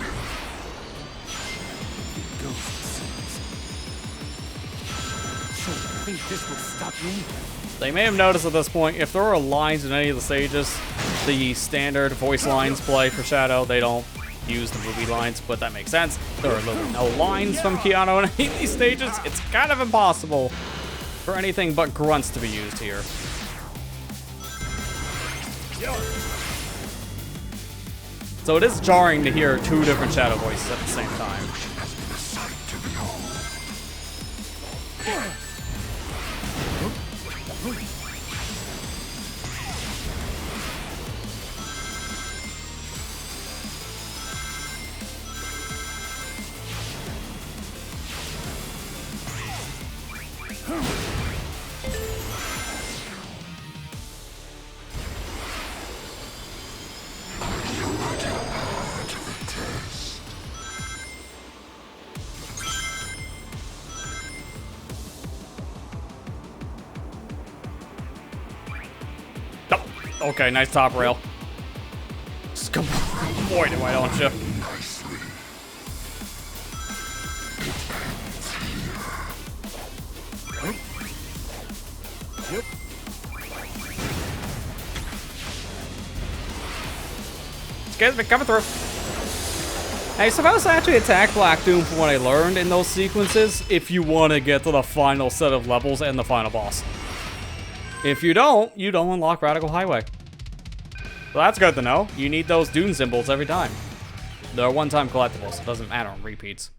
So you think this will stop me? They may have noticed at this point, if there are lines in any of the stages, the standard voice lines play for Shadow. They don't use the movie lines, but that makes sense. There are literally no lines from Keanu in any of these stages. It's kind of impossible for anything but grunts to be used here. So it is jarring to hear two different Shadow voices at the same time. Okay, nice top rail. Just come avoid it, why don't you? Yep. Excuse me, coming through. Now, you're supposed to actually attack Black Doom from what I learned in those sequences if you want to get to the final set of levels and the final boss. If you don't unlock Radical Highway. Well, that's good to know. You need those Dune symbols every time. They're one-time collectibles. It doesn't matter on repeats.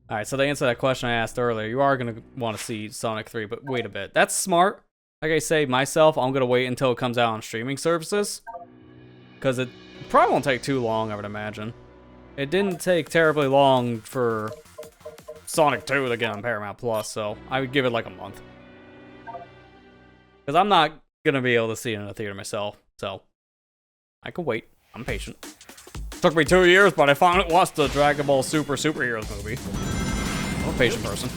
Alright, so to answer that question I asked earlier, you are going to want to see Sonic 3, but wait a bit. That's smart. Like I say, myself, I'm going to wait until it comes out on streaming services. Because it probably won't take too long, I would imagine. It didn't take terribly long for Sonic 2 to get on Paramount Plus, so I would give it like a month. Because I'm not going to be able to see it in a theater myself, so I can wait. I'm patient. Took me 2 years, but I finally watched the Dragon Ball Super Superheroes movie. I'm a patient person.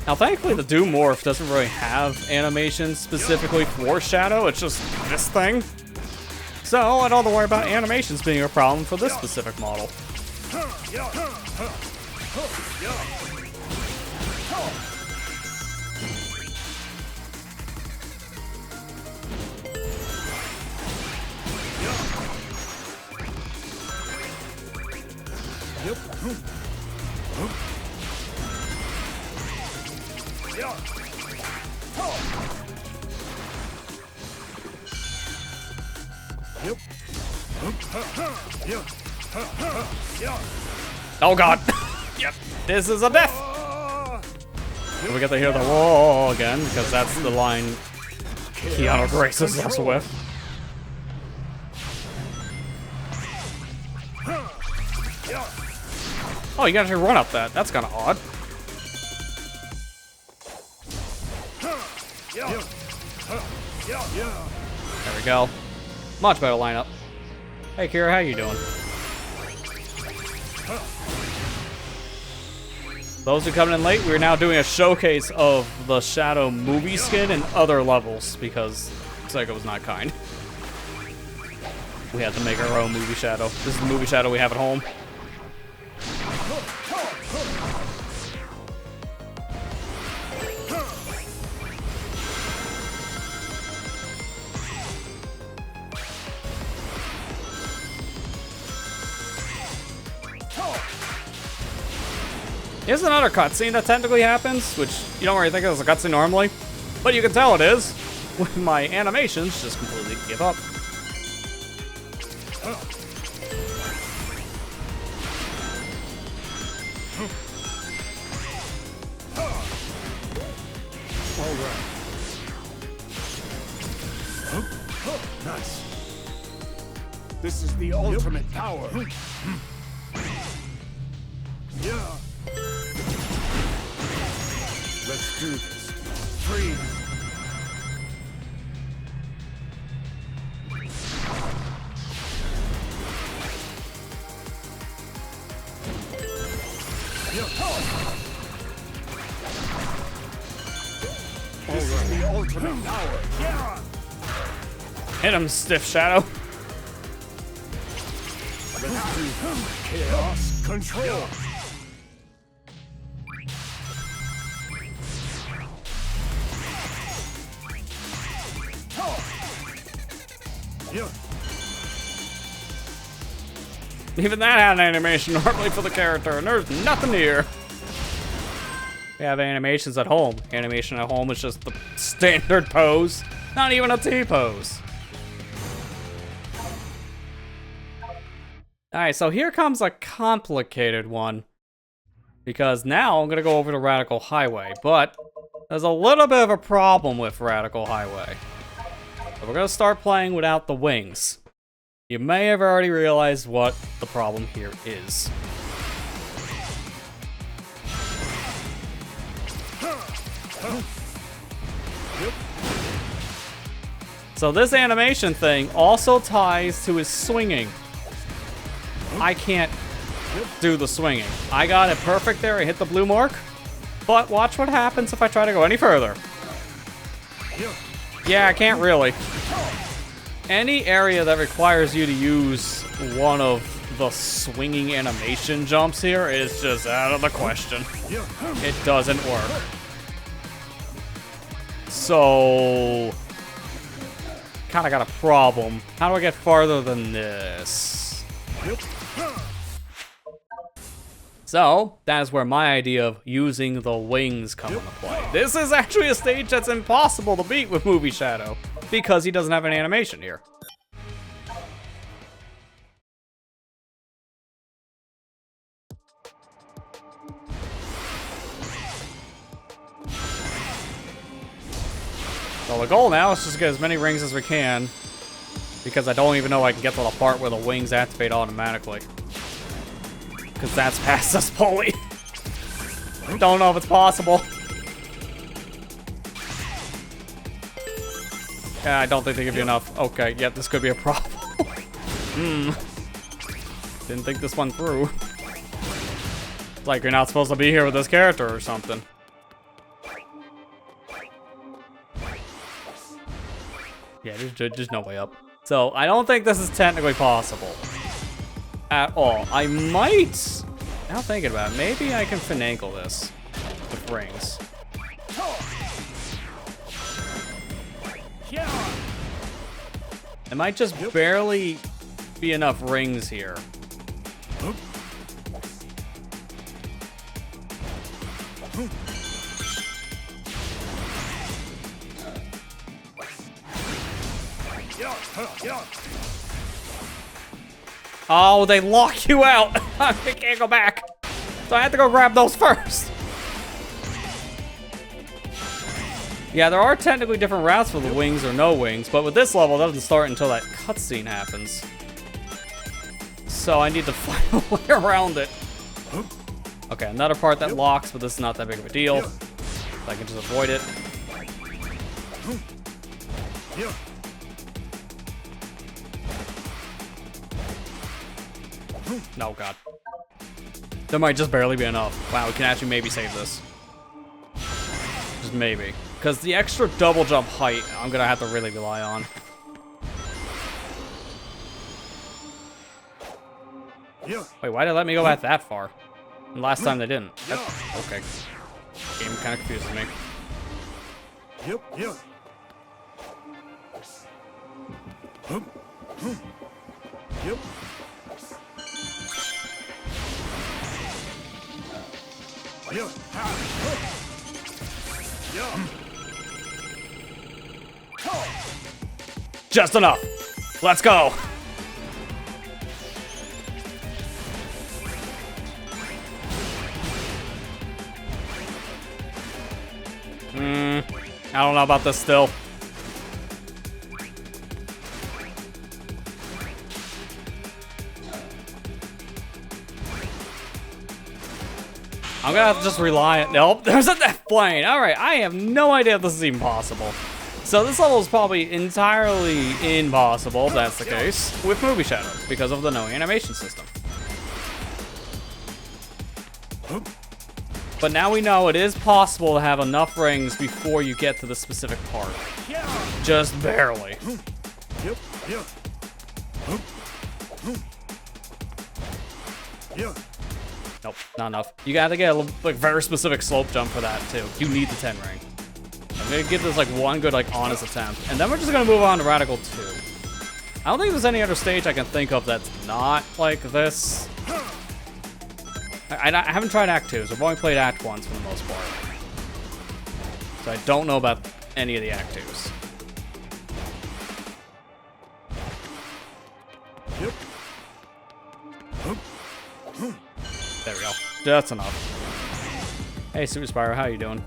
Now, thankfully, the Doom Morph doesn't really have animation specifically for Shadow. It's just this thing. So, I don't have to worry about animations being a problem for this specific model. Oh god! Yep, this is a death! We get to hear the whoa again, because that's the line Keanu graces us with. Oh, you can actually run up that. That's kind of odd. There we go. Much better lineup. Hey, Kira, how you doing? Those who come in late, we're now doing a showcase of the Shadow movie skin and other levels because Psycho was not kind. We had to make our own movie Shadow. This is the movie Shadow we have at home. Here's another cutscene that technically happens, which you don't really think of as a cutscene normally, but you can tell it is, when my animations just completely give up. Alright. Nice. This is the ultimate power. Yeah. Let's do this. Freeze. This is the ultimate power. Yeah. Hit him, Stiff Shadow. Let's do chaos control. Even that had an animation normally for the character, and there's nothing here. We have animations at home. Animation at home is just the standard pose. Not even a T-pose. Alright, so here comes a complicated one. Because now I'm going to go over to Radical Highway, but there's a little bit of a problem with Radical Highway. So we're going to start playing without the wings. You may have already realized what the problem here is. So this animation thing also ties to his swinging. I can't do the swinging. I got it perfect there, I hit the blue mark. But watch what happens if I try to go any further. Yeah, I can't really. Any area that requires you to use one of the swinging animation jumps here is just out of the question. It doesn't work. So, kind of got a problem. How do I get farther than this? So, that is where my idea of using the wings come into play. This is actually a stage that's impossible to beat with Movie Shadow, because he doesn't have an animation here. the goal now is just get as many rings as we can. Because I don't even know I can get to the part where the wings activate automatically. Because that's past us, Polly. Don't know if it's possible. Yeah, I don't think they give you enough. Okay, yeah, this could be a problem. Didn't think this one through. It's like you're not supposed to be here with this character or something. Yeah, there's no way up. So, I don't think this is technically possible. At all. I might... Now thinking about it, maybe I can finagle this with rings. It might just barely be enough rings here. Oh, they lock you out. I can't go back. So I have to go grab those first. Yeah, there are technically different routes for the wings or no wings, but with this level, it doesn't start until that cutscene happens. So I need to find a way around it. Okay, another part that locks, but this is not that big of a deal. I can just avoid it. No, God. There might just barely be enough. Wow, we can actually maybe save this. Just maybe. Because the extra double jump height, I'm going to have to really rely on. Wait, why did they let me go back that far? And last time they didn't. Okay. Game kind of confuses me. Just enough. Let's go. I don't know about this still. I'm gonna have to just rely on... Nope, there's a death plane. All right, I have no idea if this is even possible. So this level is probably entirely impossible, if that's the case, with movie shadows, because of the no animation system. But now we know it is possible to have enough rings before you get to the specific part. Just barely. Nope, not enough. You gotta get a like very specific slope jump for that too. You need the 10 ring. I'm gonna give this like one good like honest attempt, and then we're just gonna move on to Radical 2. I don't think there's any other stage I can think of that's not like this. I haven't tried Act 2, so I've only played Act 1s for the most part. So I don't know about any of the Act 2s. There we go. That's enough. Hey, Super Spyro, how you doing?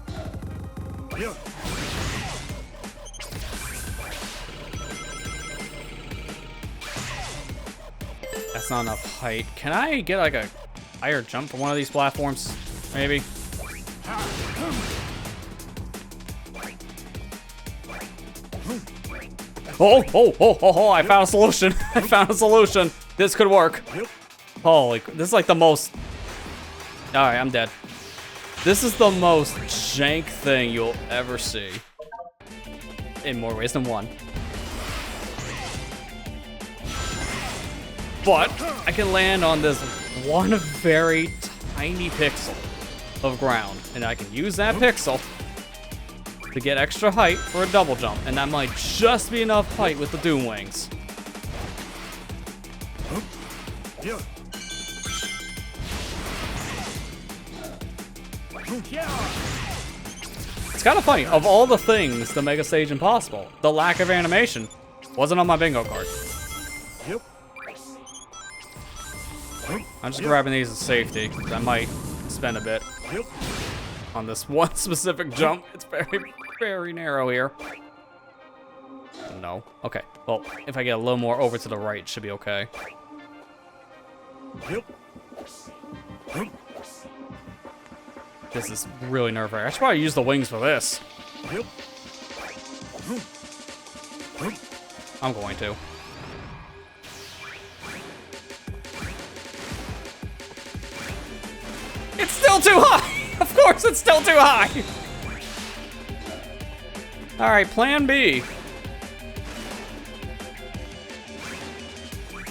That's not enough height. Can I get like a higher jump from one of these platforms? Maybe. Oh, I found a solution. I found a solution. This could work. Holy, this is like the most... Alright, I'm dead. This is the most jank thing you'll ever see. In more ways than one. But I can land on this one very tiny pixel of ground, and I can use that pixel to get extra height for a double jump, and that might just be enough height with the Doom Wings. It's kind of funny, of all the things to make a stage impossible, the lack of animation wasn't on my bingo card. I'm just grabbing these as safety, because I might spend a bit on this one specific jump. It's very, very narrow here. No. Okay. Well, if I get a little more over to the right, it should be okay. This is really nerve-wracking. I should probably use the wings for this. I'm going to. It's still too high! Of course it's still too high! Alright, plan B.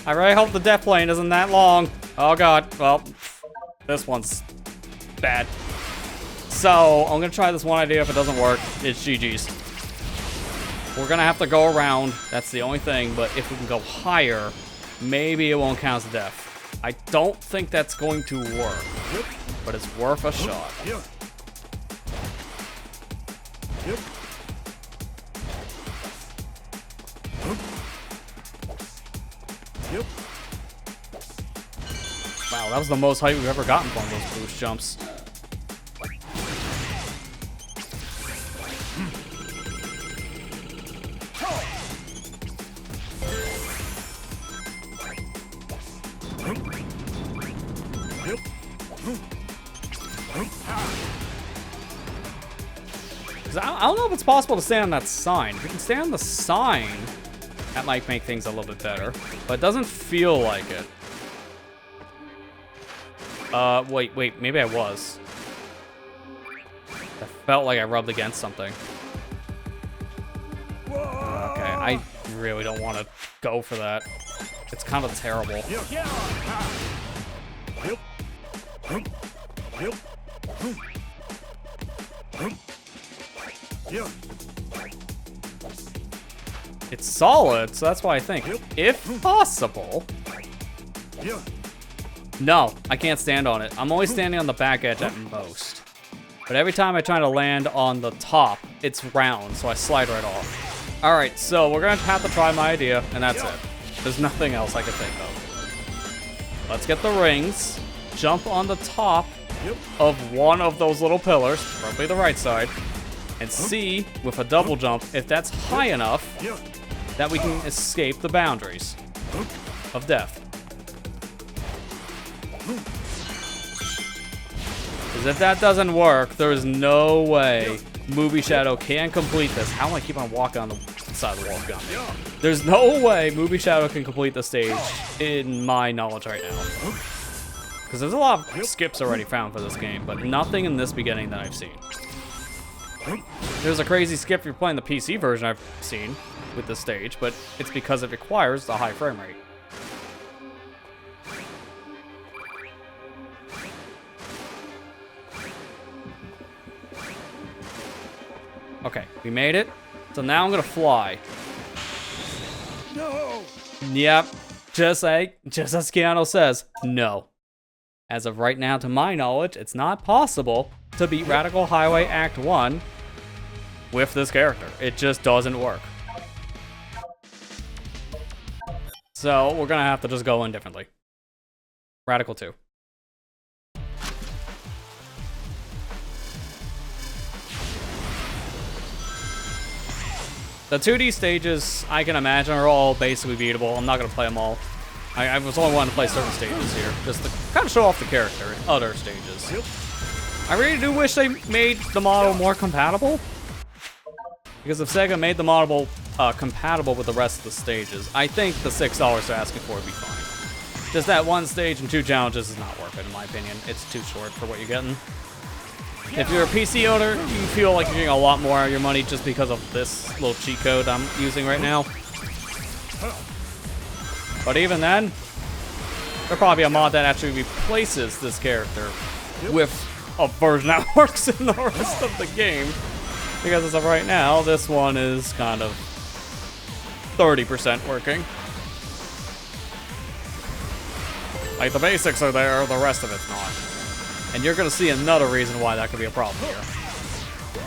I really hope the death plane isn't that long. Oh god, well, this one's bad. So, I'm gonna try this one idea. If it doesn't work, it's GG's. We're gonna have to go around, that's the only thing, but if we can go higher, maybe it won't count as death. I don't think that's going to work, but it's worth a shot. Wow, that was the most height we've ever gotten from those boost jumps. I don't know if it's possible to stay on that sign. If you can stay on the sign, that might make things a little bit better. But it doesn't feel like it. Wait, maybe I was. I felt like I rubbed against something. Okay, I really don't want to go for that. It's kind of terrible. It's solid, so that's why I think, if possible... No, I can't stand on it. I'm only standing on the back edge at most. But every time I try to land on the top, it's round, so I slide right off. Alright, so we're gonna have to try my idea, and that's it. There's nothing else I can think of. Let's get the rings, jump on the top of one of those little pillars, probably the right side, and see, with a double jump, if that's high enough that we can escape the boundaries of death. Because if that doesn't work, there is no way Movie Shadow can complete this. How am I keep on walking on the side of the wall? Got me. There's no way Movie Shadow can complete the stage in my knowledge right now. Because there's a lot of skips already found for this game, but nothing in this beginning that I've seen. There's a crazy skip if you're playing the PC version I've seen with this stage, but it's because it requires the high frame rate. Okay, we made it. So now I'm gonna fly. No! Yep, just as Keanu says, no. As of right now, to my knowledge, it's not possible to beat Radical Highway Act 1 with this character. It just doesn't work. So we're gonna have to just go in differently. Radical 2. The 2D stages, I can imagine, are all basically beatable. I'm not going to play them all. I was only wanting to play certain stages here, just to kind of show off the character in other stages. I really do wish they made the model more compatible. Because if Sega made the model compatible with the rest of the stages, I think the $6 they're asking for would be fine. Just that one stage and 2 challenges is not worth it, in my opinion. It's too short for what you're getting. If you're a PC owner, you feel like you're getting a lot more out of your money just because of this little cheat code I'm using right now. But even then, there'll probably be a mod that actually replaces this character with a version that works in the rest of the game. Because as of right now, this one is kind of 30% working. Like, the basics are there, the rest of it's not. And you're going to see another reason why that could be a problem here.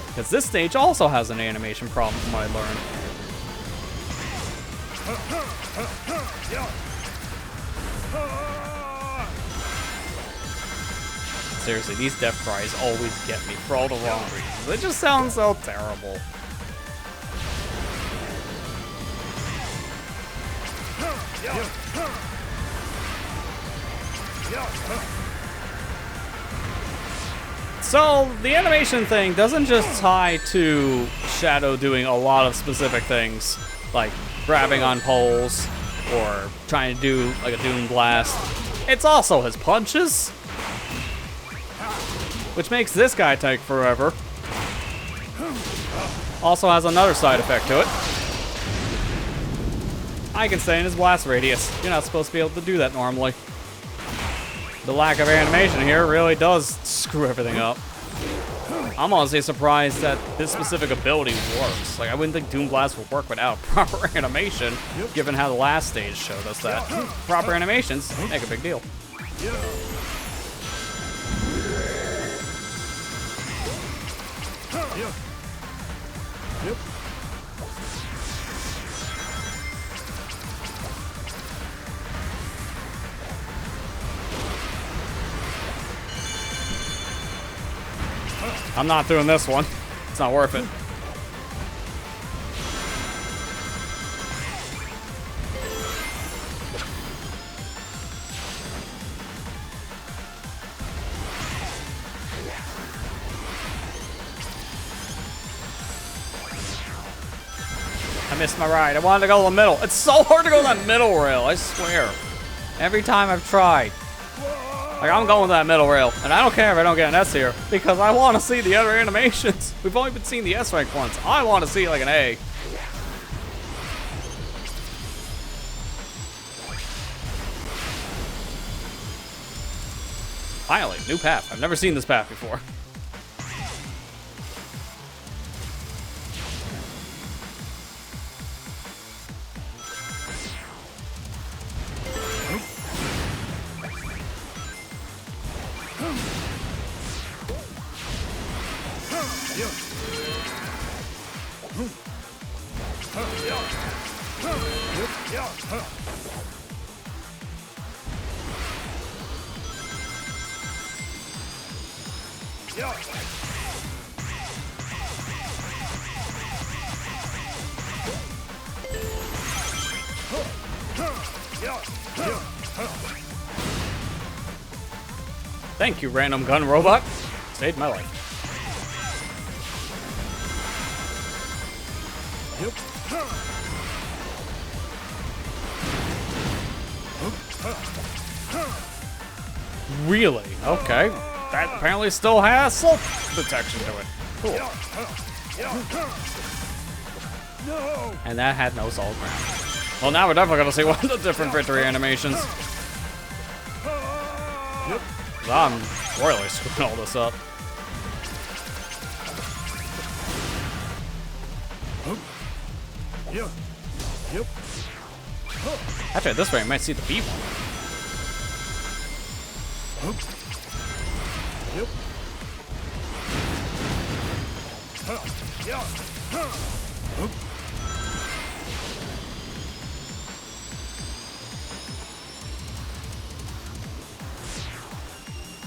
Because this stage also has an animation problem from what I learned. Seriously, these death cries always get me for all the wrong reasons. They just sound so terrible. So, the animation thing doesn't just tie to Shadow doing a lot of specific things, like grabbing on poles, or trying to do like a Doom Blast. It's also his punches, which makes this guy take forever. Also has another side effect to it. I can stay in his blast radius. You're not supposed to be able to do that normally. The lack of animation here really does screw everything up. I'm honestly surprised that this specific ability works. Like, I wouldn't think Doom Blast would work without proper animation, given how the last stage showed us that. Proper animations make a big deal. I'm not doing this one. It's not worth it. I missed my ride. I wanted to go to the middle. It's so hard to go to that middle rail, I swear. Every time I've tried. Like, I'm going to that middle rail, and I don't care if I don't get an S here, because I want to see the other animations. We've only been seeing the S rank once. I want to see, like, an A. Finally, new path. I've never seen this path before. Thank you, random gun robot. Saved my life. Really? Okay. That apparently still has slope detection to it. Cool. And that had no solid ground. Well, now we're definitely gonna see one of the different victory animations. I'm royally screwing all this up. Actually, at this rate, I might see the B one.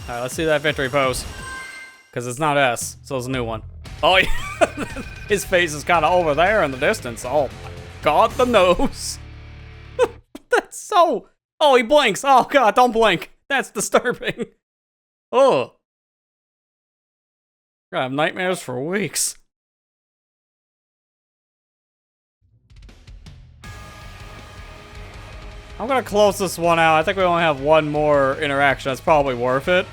Alright, let's see that victory pose. Because it's not S, so it's a new one. Oh, yeah. His face is kind of over there in the distance. Oh, my God, the nose. That's so... Oh, he blinks. Oh, God, don't blink. That's disturbing. Oh. I have nightmares for weeks. I'm gonna close this one out. I think we only have one more interaction. That's probably worth it.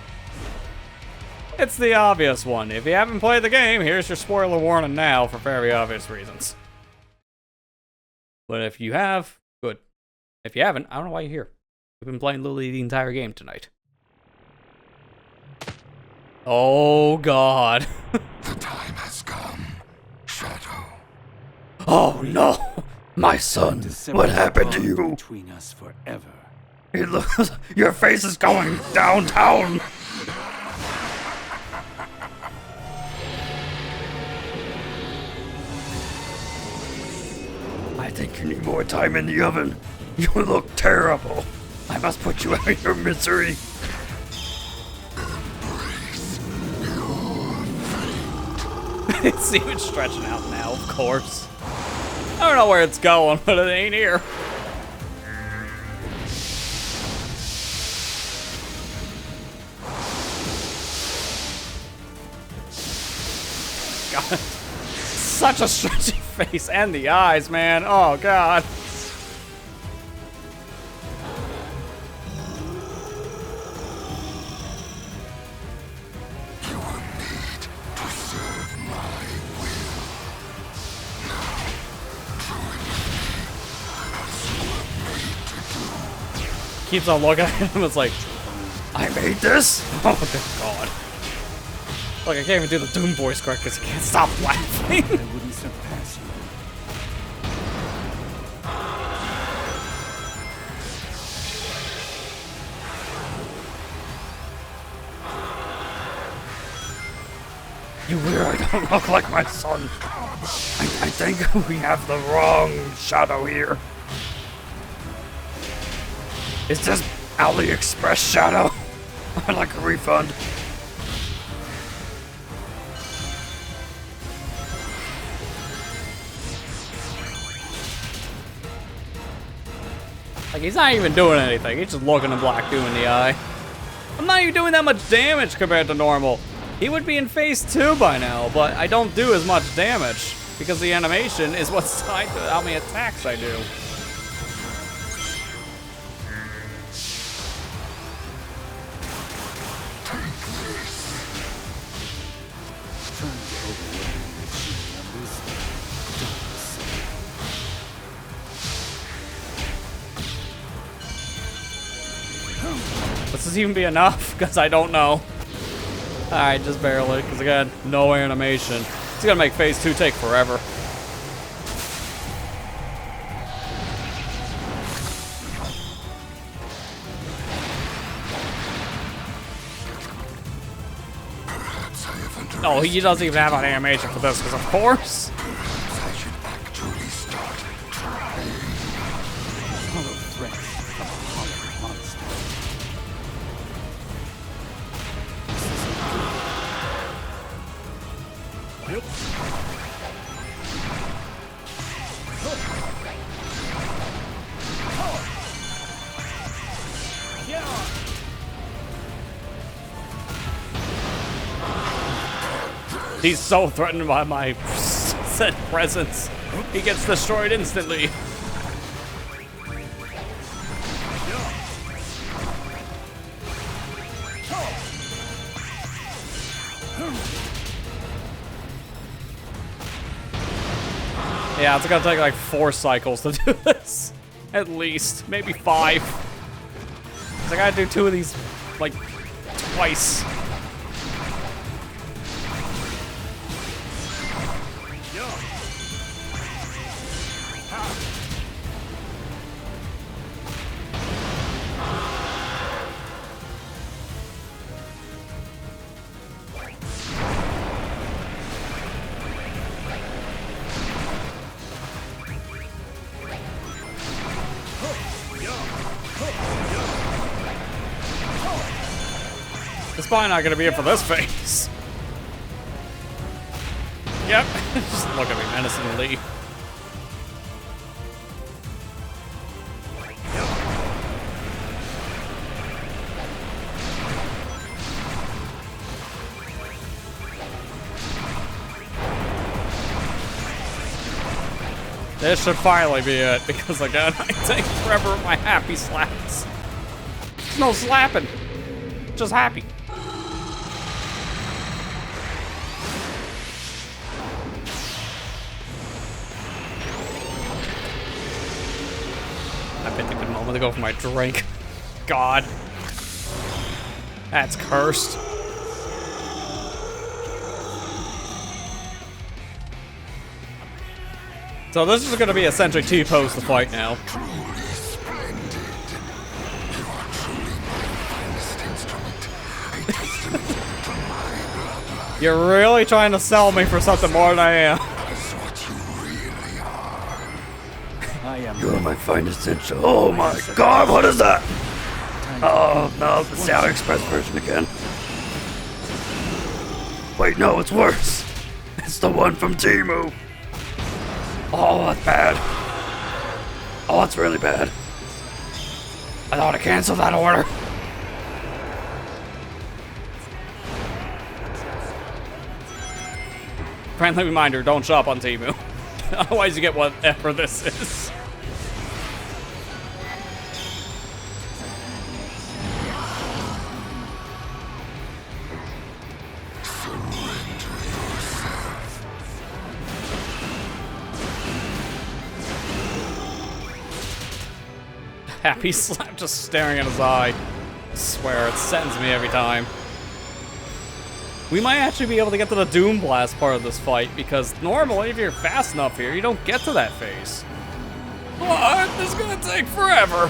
It's the obvious one. If you haven't played the game, here's your spoiler warning now for very obvious reasons. But if you have, good. If you haven't, I don't know why you're here. We've been playing literally the entire game tonight. Oh, God. The time has come, Shadow. Oh no, my son, what happened to you? Between us forever. It looks, your face is going downtown. I think you need more time in the oven. You look terrible. I must put you out of your misery. It's even stretching out now, of course. I don't know where it's going, but it ain't here. god. Such a stretchy face. And the eyes, man. Oh, god. You will need to serve my will. Now, join me as you were made to do. Keeps on looking at him. It's like, I made this? oh, good god. Like, I can't even do the Doom voice correct because I can't stop laughing. I wouldn't surpass you. You really don't look like my son. I think we have the wrong Shadow here. Is this AliExpress Shadow? I'd like a refund. Like, he's not even doing anything. He's just looking at Black Doom in the eye. I'm not even doing that much damage compared to normal. He would be in phase 2 by now, but I don't do as much damage because the animation is what's tied to how many attacks I do. Trying to overwhelm the machine numbers. Does this even be enough? Because I don't know. Alright, just barely. Because again, no animation. It's gonna make phase 2 take forever. Oh, he doesn't even have an animation for this, because of course. Perhaps I should actually start trying. Hollow threat of a hollow monster. He's so threatened by my said presence. He gets destroyed instantly. Yeah, it's gonna take like 4 cycles to do this. At least. Maybe 5. 'Cause I gotta do 2 of these, like, twice. It's probably not gonna be it for this phase. Yep, just look at me menacingly. This should finally be it, because again, I take forever with my happy slaps. There's no slapping, just happy. I picked a good moment to go for my drink. God. That's cursed. So this is going to be essentially T-pose the fight now. Truly splendid. You are truly my finest instrument. A testament to my bloodline. You're really trying to sell me for something more than I am. That's what you really are. I am. You're my finest instrument. Oh my god, what is that? Oh no, it's the AliExpress version again. Wait, no, it's worse. It's the one from Temu. Oh, that's bad. Oh, that's really bad. I thought I canceled that order. friendly reminder, don't shop on Temu. Otherwise you get whatever this is. Happy slap just staring at his eye. I swear, it sends me every time. We might actually be able to get to the Doom Blast part of this fight, because normally, if you're fast enough here, you don't get to that phase. What? This is gonna take forever.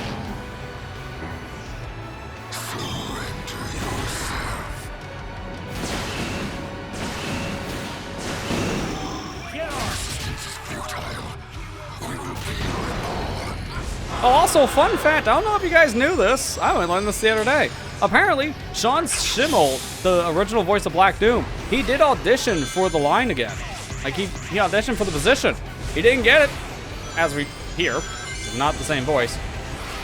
Oh, also, fun fact, I don't know if you guys knew this. I only learned this the other day. Apparently, Sean Schimmel, the original voice of Black Doom, he did audition for the line again. Like, he auditioned for the position. He didn't get it, as we hear. It's not the same voice.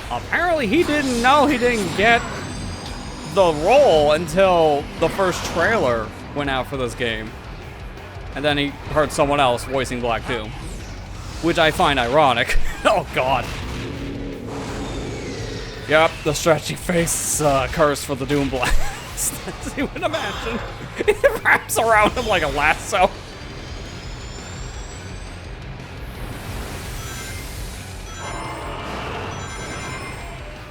Apparently, he didn't know he didn't get the role until the first trailer went out for this game. And then he heard someone else voicing Black Doom, which I find ironic. Oh, God. Yep, the stretchy face curse for the Doom Blast. You would imagine. It wraps around him like a lasso.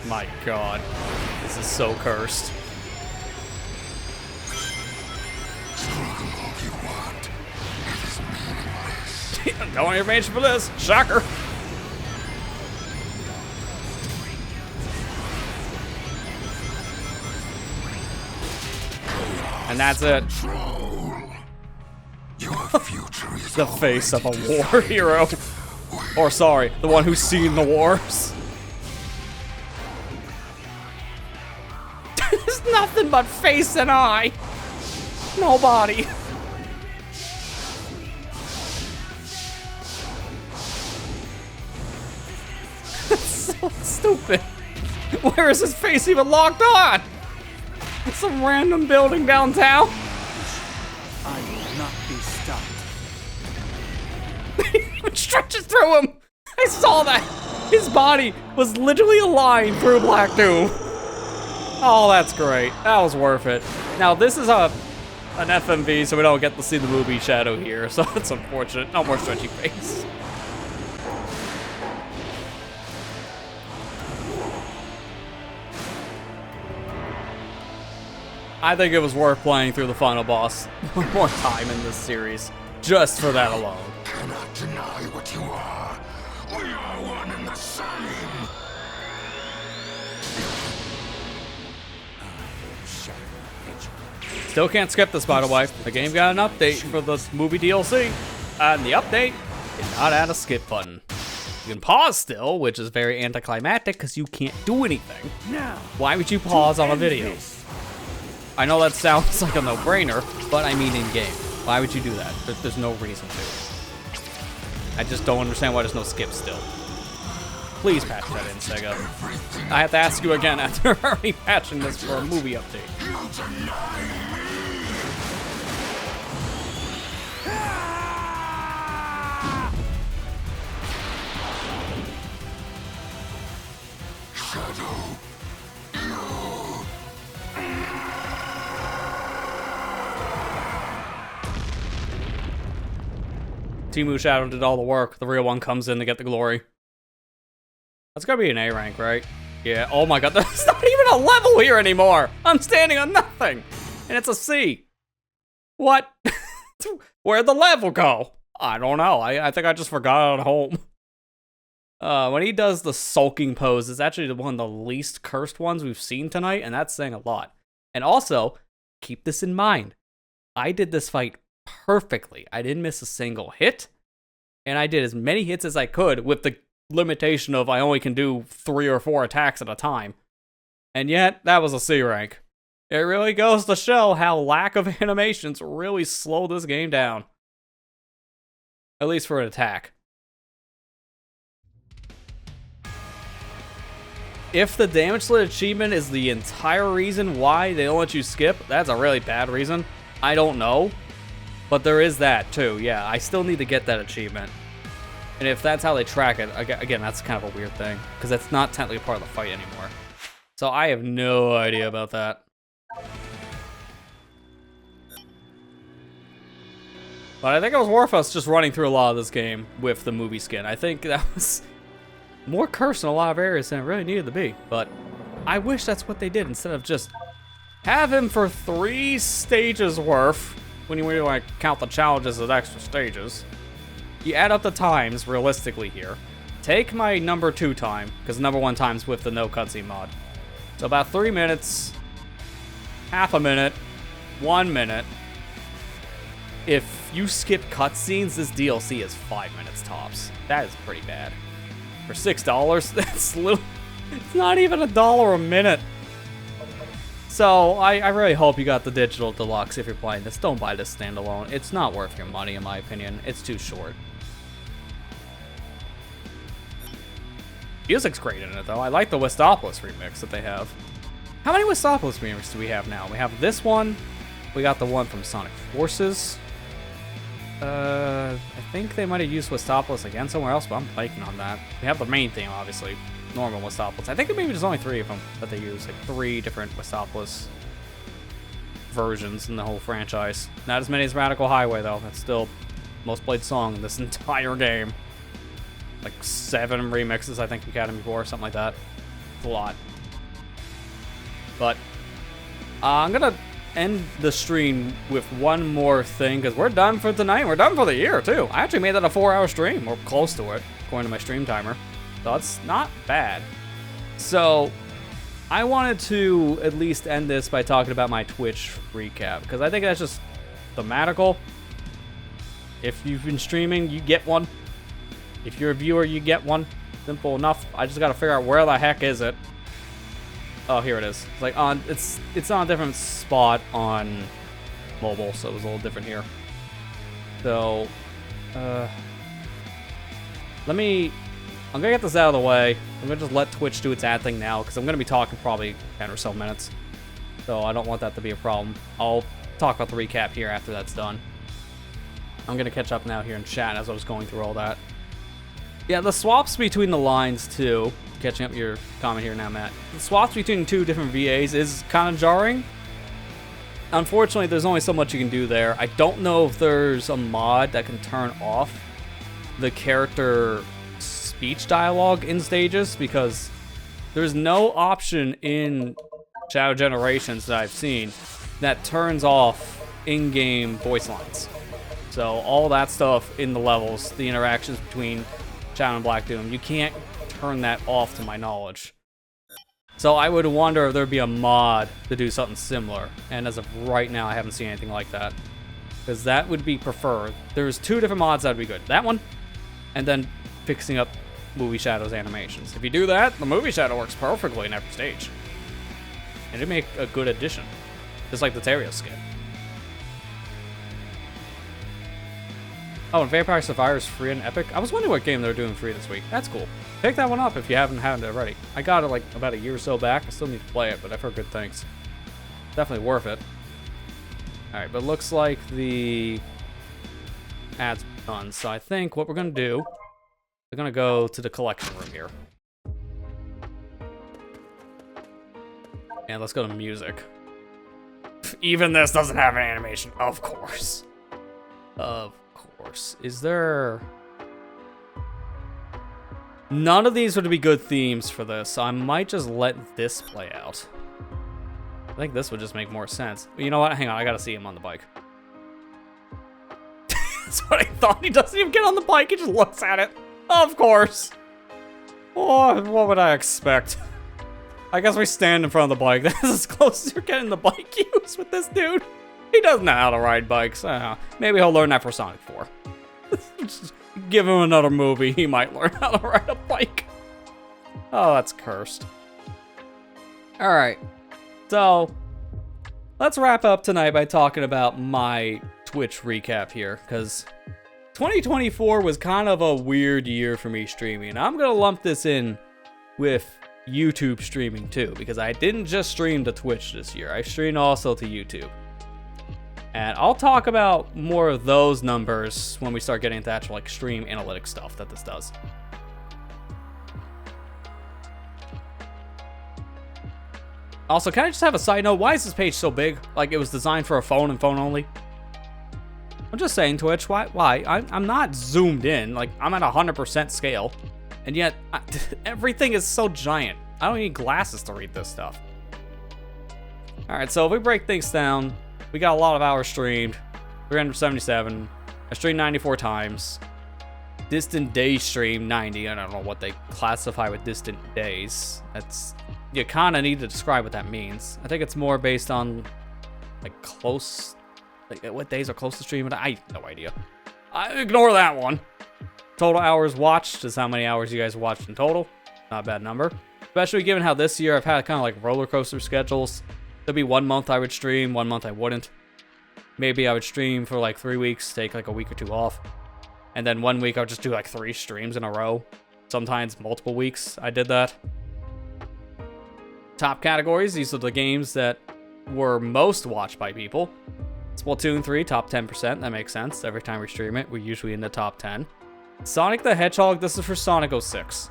My God, this is so cursed. Don't want your mage for this. Shocker. And that's it. The face of a war hero. Or sorry, the one who's seen the wars. There's nothing but face and eye. No body. That's so stupid. Where is his face even locked on? Some random building downtown. I will not be stopped. It stretches through him. I saw that. His body was literally a line through Black Doom. Oh, that's great. That was worth it. Now, this is an FMV, so we don't get to see the movie shadow here, so it's unfortunate. No more stretchy face. I think it was worth playing through the final boss one more time in this series, just for that alone. Cannot deny what you are. We are one and the same. Still can't skip this, by the way. The game got an update for the movie DLC, and the update did not add a skip button. You can pause still, which is very anticlimactic because you can't do anything. Now, Why would you pause on a video? this. I know that sounds like a no-brainer, but I mean in-game. Why would you do that? There's no reason to. I just don't understand why there's no skip still. Please patch that in, Sega. I have to ask you again after already patching this for a movie update. Temu Shadow did all the work. The real one comes in to get the glory. That's gotta be an A rank, right? Yeah, oh my God, there's not even a level here anymore! I'm standing on nothing! And it's a C. What? Where'd the level go? I don't know, I think I just forgot it at home. When he does the sulking pose, it's actually one of the least cursed ones we've seen tonight, and that's saying a lot. And also, keep this in mind. I did this fight perfectly. I didn't miss a single hit, and I did as many hits as I could with the limitation of I only can do 3 or 4 attacks at a time. And yet, that was a C rank. It really goes to show how lack of animations really slow this game down. At least for an attack. If the damage split achievement is the entire reason why they don't let you skip, that's a really bad reason. I don't know. But there is that too, yeah. I still need to get that achievement. And if that's how they track it, again, that's kind of a weird thing. Because that's not technically part of the fight anymore. So I have no idea about that. But I think it was worth us just running through a lot of this game with the movie skin. I think that was more cursed in a lot of areas than it really needed to be. But I wish that's what they did instead of just have him for 3 stages worth. When you really want to count the challenges as extra stages. You add up the times realistically here. Take my number 2 time, because number 1 time's with the no cutscene mod. So about 3 minutes, half a minute, 1 minute. If you skip cutscenes, this DLC is 5 minutes tops. That is pretty bad. For $6, that's little. It's not even $1 a minute. So I really hope you got the digital deluxe if you're playing this. Don't buy this standalone. It's not worth your money, in my opinion. It's too short. Music's great in it, though. I like the Westopolis remix that they have. How many Westopolis remixes do we have now? We have this one. We got the one from Sonic Forces. I think they might have used Westopolis again somewhere else, but I'm blanking on that. We have the main theme, obviously. Normal Westopolis. I think maybe there's only 3 of them that they use. Like 3 different Westopolis versions in the whole franchise. Not as many as Radical Highway, though. That's still most played song in this entire game. Like 7 remixes, I think we got him before, something like that. It's a lot. But I'm gonna end the stream with one more thing, because we're done for tonight. We're done for the year, too. I actually made that a 4-hour stream, or close to it, according to my stream timer. So it's not bad. So I wanted to at least end this by talking about my Twitch recap, because I think that's just thematical. If you've been streaming, you get one. If you're a viewer, you get one. Simple enough. I just gotta figure out where the heck is it. Oh, here it is. It's like on it's on a different spot on mobile, so it was a little different here. So I'm gonna get this out of the way. I'm gonna just let Twitch do its ad thing now, because I'm gonna be talking probably 10 or so minutes. So I don't want that to be a problem. I'll talk about the recap here after that's done. I'm gonna catch up now here in chat as I was going through all that. Yeah, the swaps between the lines too. Catching up your comment here now, Matt. The swaps between 2 different VAs is kind of jarring. Unfortunately, there's only so much you can do there. I don't know if there's a mod that can turn off the character speech dialogue in stages, because there's no option in Shadow Generations that I've seen that turns off in-game voice lines. So all that stuff in the levels, the interactions between Shadow and Black Doom, you can't turn that off to my knowledge. So I would wonder if there'd be a mod to do something similar, and as of right now I haven't seen anything like that, because that would be preferred. There's 2 different mods that would be good. That one, and then fixing up Movie Shadow's animations. If you do that, the Movie Shadow works perfectly in every stage. And it'd make a good addition. Just like the Terrio skin. Oh, and Vampire Survivors free and Epic? I was wondering what game they were doing free this week. That's cool. Pick that one up if you haven't had it already. I got it like about a year or so back. I still need to play it, but I've heard good things. Definitely worth it. Alright, but looks like the ad's done. So I think what we're going to do, we're going to go to the collection room here. And let's go to music. Even this doesn't have an animation. Of course. Of course. Is there... None of these would be good themes for this, so I might just let this play out. I think this would just make more sense. But you know what? Hang on, I gotta see him on the bike. That's what I thought. He doesn't even get on the bike, he just looks at it. Of course. Oh, what would I expect? I guess we stand in front of the bike. That's as close as you're getting the bike use with this dude. He doesn't know how to ride bikes. Maybe he'll learn that for Sonic 4. Just give him another movie, he might learn how to ride a bike. Oh, that's cursed. Alright, so let's wrap up tonight by talking about my Twitch recap here, because 2024 was kind of a weird year for me streaming. I'm gonna lump this in with YouTube streaming too, because I didn't just stream to Twitch this year, I streamed also to YouTube. And I'll talk about more of those numbers when we start getting into actual like stream analytics stuff that this does. Also, can I just have a side note? Why is this page so big? Like it was designed for a phone and phone only? I'm just saying, Twitch, why? I'm not zoomed in. Like, I'm at 100% scale. And yet, everything is so giant. I don't need glasses to read this stuff. Alright, so if we break things down, we got a lot of hours streamed. 377. I streamed 94 times. Distant days stream 90. I don't know what they classify with distant days. That's... You kind of need to describe what that means. I think it's more based on, like, close... Like, what days are close to streaming? I have no idea. I ignore that one. Total hours watched is how many hours you guys watched in total. Not a bad number. Especially given how this year I've had kind of like roller coaster schedules. There'd be 1 month I would stream, 1 month I wouldn't. Maybe I would stream for like 3 weeks, take like a week or 2 off. And then 1 week I would just do like 3 streams in a row. Sometimes multiple weeks I did that. Top categories, these are the games that were most watched by people. Splatoon 3, top 10%, that makes sense. Every time we stream it, we're usually in the top 10. Sonic the Hedgehog, this is for Sonic 06.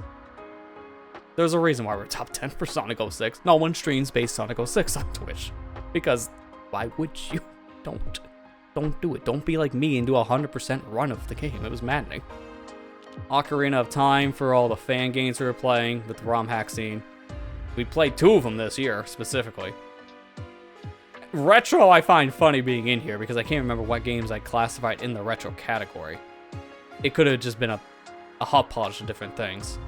There's a reason why we're top 10 for Sonic 06. No one streams based Sonic 06 on Twitch. Because, why would you? Don't do it. Don't be like me and do a 100% run of the game. It was maddening. Ocarina of Time for all the fan games we were playing with the ROM hack scene. We played 2 of them this year, specifically. Retro I find funny being in here because I can't remember what games I classified in the retro category. It could have just been a hodgepodge of different things.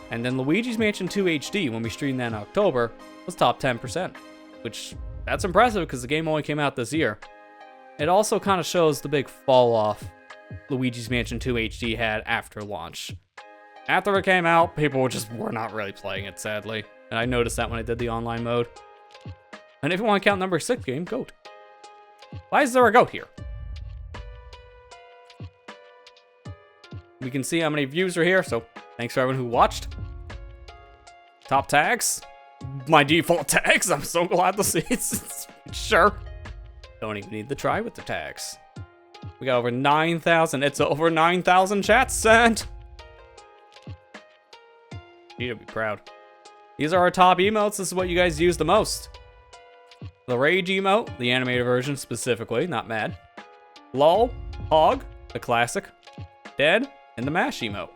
And then Luigi's Mansion 2 HD, when we streamed that in October, was top 10%. Which, that's impressive because the game only came out this year. It also kind of shows the big fall off Luigi's Mansion 2 HD had after launch. After it came out, people were not really playing it, sadly. And I noticed that when I did the online mode. And if you want to count number 6 game, GOAT. Why is there a GOAT here? We can see how many views are here, so thanks for everyone who watched. Top tags. My default tags. I'm so glad to see it. Sure. Don't even need to try with the tags. We got over 9,000. It's over 9,000 chats sent. Need to be proud. These are our top emotes. This is what you guys use the most. The Rage emote, the animated version specifically, not mad. LOL, Hog, the classic, Dead, and the Mash emote.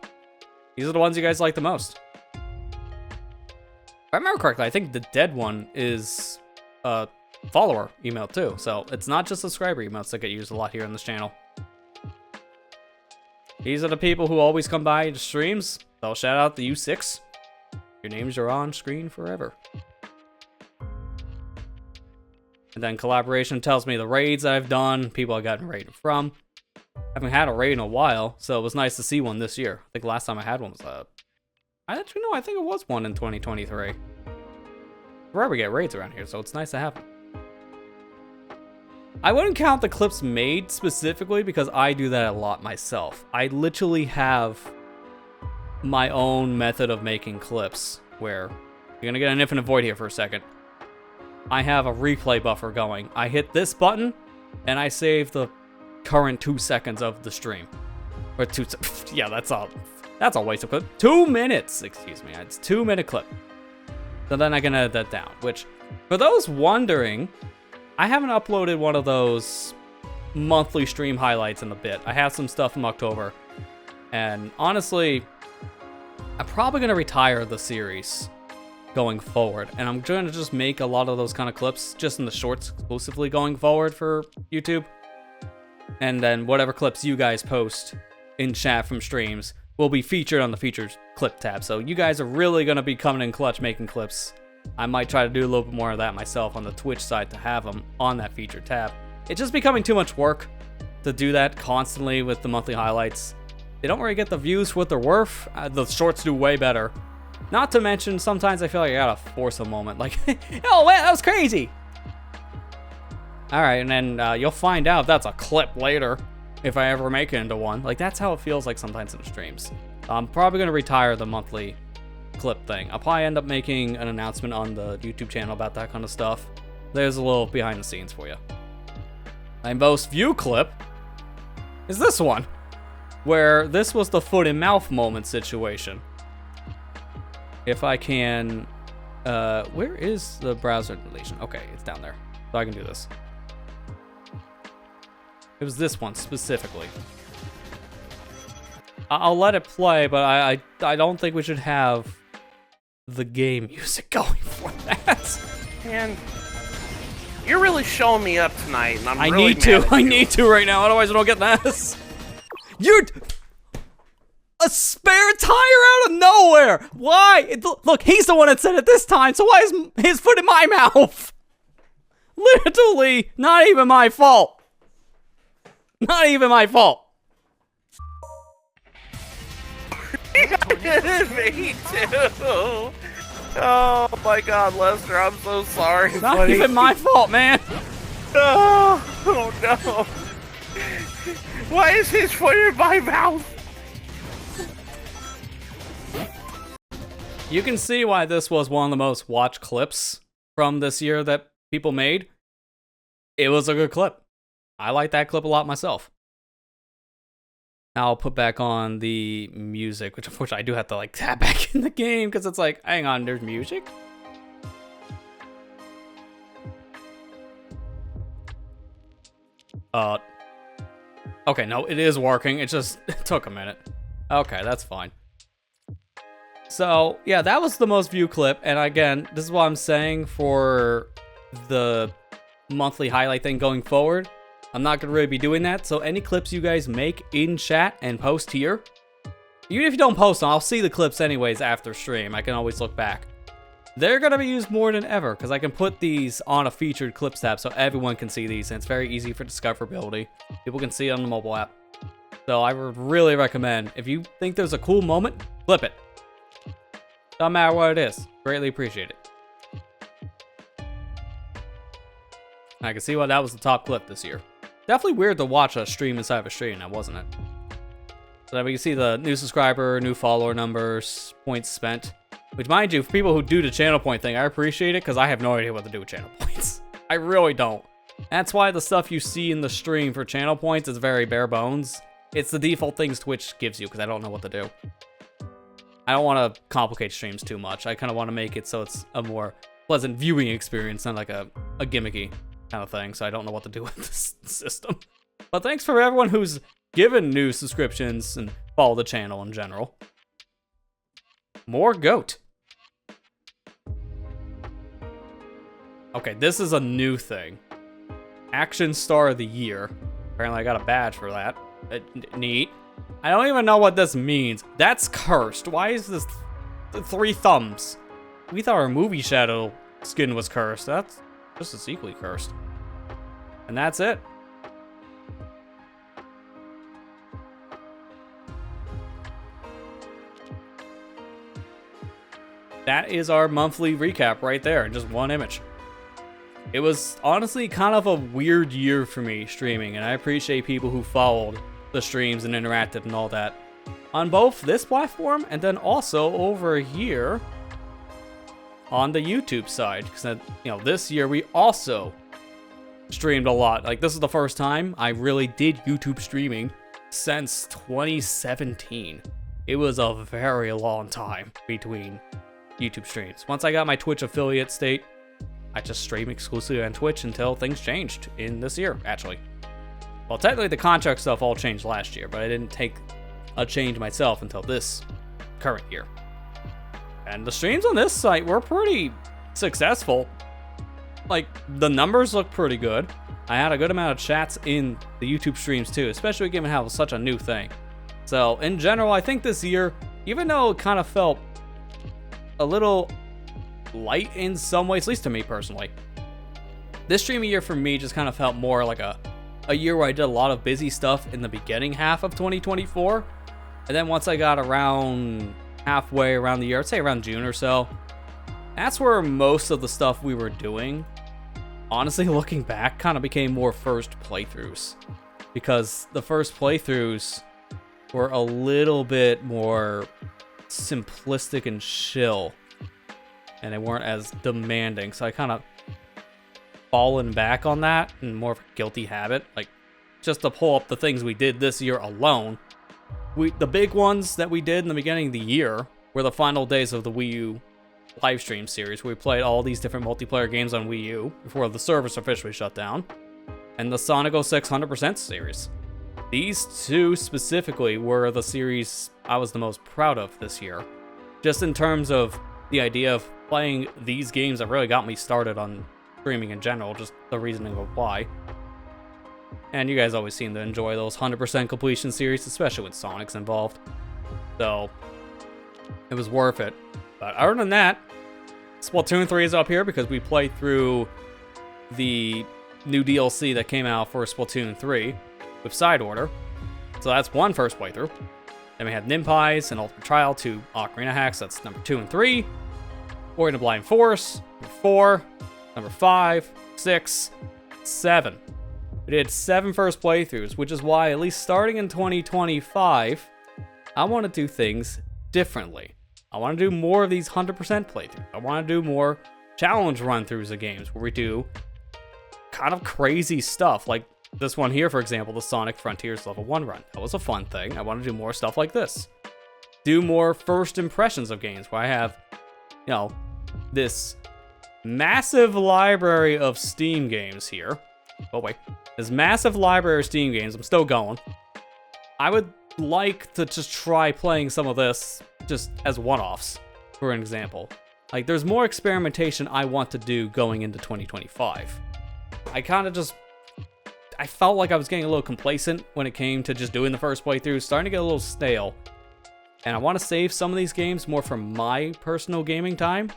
These are the ones you guys like the most. If I remember correctly, I think the Dead one is a follower emote too, so it's not just subscriber emotes that get used a lot here on this channel. These are the people who always come by to streams, so shout out to you 6. Your names are on screen forever. And then collaboration tells me the raids I've done, people I've gotten raided from. I haven't had a raid in a while, so it was nice to see one this year. I think last time I had one was I think it was one in 2023. Forever get raids around here, so it's nice to have them. I wouldn't count the clips made specifically because I do that a lot myself. I literally have my own method of making clips where you're gonna get an infinite void here for a second. I have a replay buffer going. I hit this button, and I save the current 2 seconds of the stream. Or yeah, that's a waste of clip. 2 minutes, excuse me. It's 2-minute clip. So then I can edit that down, which, for those wondering, I haven't uploaded one of those monthly stream highlights in a bit. I have some stuff from October, and honestly, I'm probably going to retire the series going forward, and I'm going to just make a lot of those kind of clips just in the shorts exclusively going forward for YouTube. And then whatever clips you guys post in chat from streams will be featured on the featured clip tab. So you guys are really going to be coming in clutch making clips. I might try to do a little bit more of that myself on the Twitch side to have them on that featured tab. It's just becoming too much work to do that constantly with the monthly highlights. They don't really get the views for what they're worth. The shorts do way better. Not to mention, sometimes I feel like I gotta force a moment. Like, oh man, that was crazy! Alright, and then you'll find out if that's a clip later, if I ever make it into one. Like, that's how it feels like sometimes in the streams. I'm probably gonna retire the monthly clip thing. I'll probably end up making an announcement on the YouTube channel about that kind of stuff. There's a little behind the scenes for you. My most view clip is this one, where this was the foot and mouth moment situation. If I can, where is the browser deletion? Okay, it's down there, so I can do this. It was this one specifically. I'll let it play, but I don't think we should have the game music going for that. Man, you're really showing me up tonight, and I need to right now, otherwise I don't get this. You're a spare tire out of nowhere. Why? Look, he's the one that said it this time, so why is his foot in my mouth? Literally, not even my fault. Not even my fault. Me too. Oh my God, Lester, I'm so sorry. Not buddy. even my fault, man. Oh no. Why is his foot in my mouth? You can see why this was one of the most watched clips from this year that people made. It was a good clip. I like that clip a lot myself. Now I'll put back on the music, which unfortunately I do have to like tap back in the game because it's like, hang on, there's music? Okay, no, it is working. It just took a minute. Okay, that's fine. So, yeah, that was the most viewed clip. And again, this is what I'm saying for the monthly highlight thing going forward. I'm not going to really be doing that. So any clips you guys make in chat and post here, even if you don't post them, I'll see the clips anyways after stream. I can always look back. They're going to be used more than ever because I can put these on a featured clips tab so everyone can see these. And it's very easy for discoverability. People can see it on the mobile app. So I would really recommend, if you think there's a cool moment, clip it. Don't matter what it is. Greatly appreciate it. I can see why that was the top clip this year. Definitely weird to watch a stream inside of a stream, now wasn't it? So then we can see the new subscriber, new follower numbers, points spent. Which, mind you, for people who do the channel point thing, I appreciate it because I have no idea what to do with channel points. I really don't. That's why the stuff you see in the stream for channel points is very bare bones. It's the default things Twitch gives you because I don't know what to do. I don't want to complicate streams too much. I kind of want to make it so it's a more pleasant viewing experience, not like a gimmicky kind of thing. So I don't know what to do with this system. But thanks for everyone who's given new subscriptions and follow the channel in general. More goat. Okay, this is a new thing. Action Star of the Year. Apparently I got a badge for that. Neat. I don't even know what this means. That's cursed. Why is this 3 thumbs? We thought our movie shadow skin was cursed. That's just as equally cursed. And that's it. That is our monthly recap right there in just one image. It was honestly kind of a weird year for me streaming, and I appreciate people who followed the streams and interacted and all that on both this platform and then also over here on the YouTube side, because this year we also streamed a lot. Like, this is the first time I really did YouTube streaming since 2017. It was a very long time between YouTube streams. Once I got my Twitch affiliate state, I just stream exclusively on Twitch until things changed in this year, actually. Well, technically the contract stuff all changed last year, but I didn't take a change myself until this current year. And the streams on this site were pretty successful. Like, the numbers look pretty good. I had a good amount of chats in the YouTube streams too, especially given how it was such a new thing. So, in general, I think this year, even though it kind of felt a little light in some ways, at least to me personally, this streaming year for me just kind of felt more like a year where I did a lot of busy stuff in the beginning half of 2024. And then once I got around halfway around the year, I'd say around June or so, that's where most of the stuff we were doing, honestly, looking back, kind of became more first playthroughs. Because the first playthroughs were a little bit more simplistic and chill, and they weren't as demanding. So I kind of fallen back on that and more of a guilty habit. Like, just to pull up the things we did this year alone. The big ones that we did in the beginning of the year were the final days of the Wii U Livestream series, where we played all these different multiplayer games on Wii U before the servers officially shut down, and the Sonic 06 100% series. These two specifically were the series I was the most proud of this year, just in terms of the idea of playing these games that really got me started on streaming in general, just the reasoning of why. And you guys always seem to enjoy those 100% completion series, especially when Sonic's involved. So, it was worth it. But other than that, Splatoon 3 is up here because we played through the new DLC that came out for Splatoon 3 with Side Order. So that's one first playthrough. Then we had Nimpies and Ultimate Trial 2 Ocarina Hacks. That's number 2 and 3. Ori and the Blind Forest, number 4. Number 5, 6, 7. We did 7 first playthroughs, which is why, at least starting in 2025, I want to do things differently. I want to do more of these 100% playthroughs. I want to do more challenge run-throughs of games where we do kind of crazy stuff. Like this one here, for example, the Sonic Frontiers Level 1 run. That was a fun thing. I want to do more stuff like this. Do more first impressions of games where I have, you know, this massive library of Steam games here. Oh, wait. This massive library of Steam games. I'm still going. I would like to just try playing some of this just as one-offs, for an example. Like, there's more experimentation I want to do going into 2025. I felt like I was getting a little complacent when it came to just doing the first playthrough, starting to get a little stale. And I want to save some of these games more for my personal gaming time,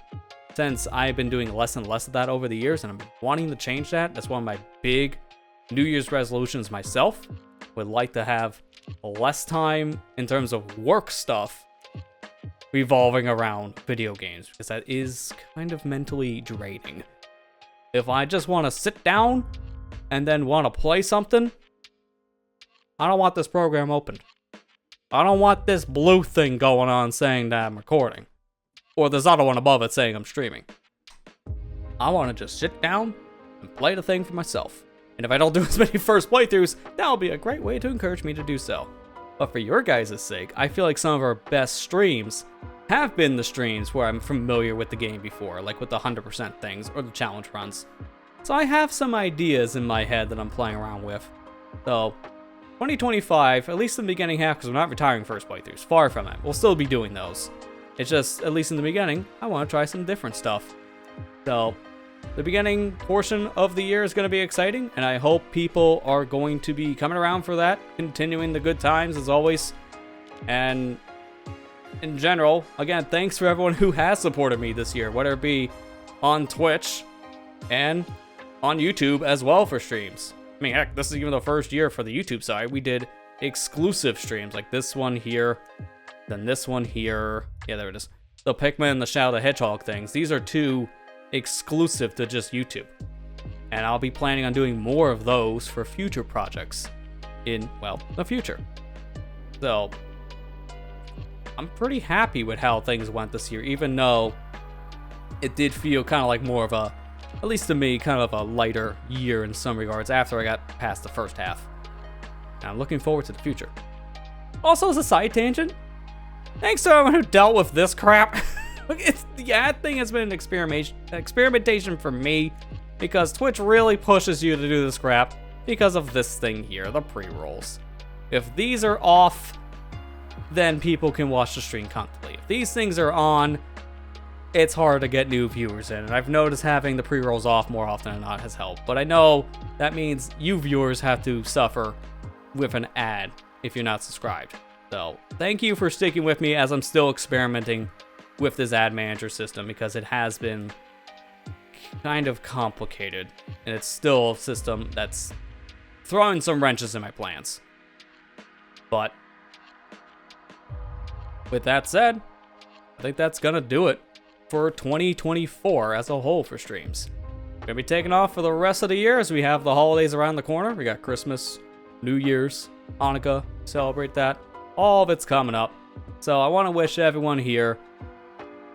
since I've been doing less and less of that over the years, and I'm wanting to change that. That's one of my big New Year's resolutions myself. Would like to have less time in terms of work stuff revolving around video games, because that is kind of mentally draining. If I just want to sit down and then want to play something, I don't want this program opened. I don't want this blue thing going on saying that I'm recording. Or this other one above it saying I'm streaming. I want to just sit down and play the thing for myself. And if I don't do as many first playthroughs, that'll be a great way to encourage me to do so. But for your guys' sake, I feel like some of our best streams have been the streams where I'm familiar with the game before, like with the 100% things or the challenge runs. So I have some ideas in my head that I'm playing around with. So, 2025, at least in the beginning half, because we're not retiring first playthroughs, far from it. We'll still be doing those. It's just, at least in the beginning, I want to try some different stuff. So, the beginning portion of the year is going to be exciting, and I hope people are going to be coming around for that, continuing the good times as always. And in general, again, thanks for everyone who has supported me this year, whether it be on Twitch and on YouTube as well for streams. I mean, heck, this is even the first year for the YouTube side. We did exclusive streams like this one here, then this one here. Yeah, there it is. The Pikmin and the Shadow the Hedgehog things. These are 2 exclusive to just YouTube. And I'll be planning on doing more of those for future projects in, well, the future. So, I'm pretty happy with how things went this year, even though it did feel kind of like more of a, at least to me, kind of a lighter year in some regards after I got past the first half. And I'm looking forward to the future. Also, as a side tangent, thanks to everyone who dealt with this crap. The ad thing has been an experimentation for me, because Twitch really pushes you to do this crap because of this thing here, the pre-rolls. If these are off, then people can watch the stream comfortably. If these things are on, it's hard to get new viewers in, and I've noticed having the pre-rolls off more often than not has helped. But I know that means you viewers have to suffer with an ad if you're not subscribed. So, thank you for sticking with me as I'm still experimenting with this ad manager system, because it has been kind of complicated, and it's still a system that's throwing some wrenches in my plans. But with that said, I think that's gonna do it for 2024 as a whole for streams. Gonna be taking off for the rest of the year as we have the holidays around the corner. We got Christmas, New Year's, Hanukkah, celebrate that. All of it's coming up. So I want to wish everyone here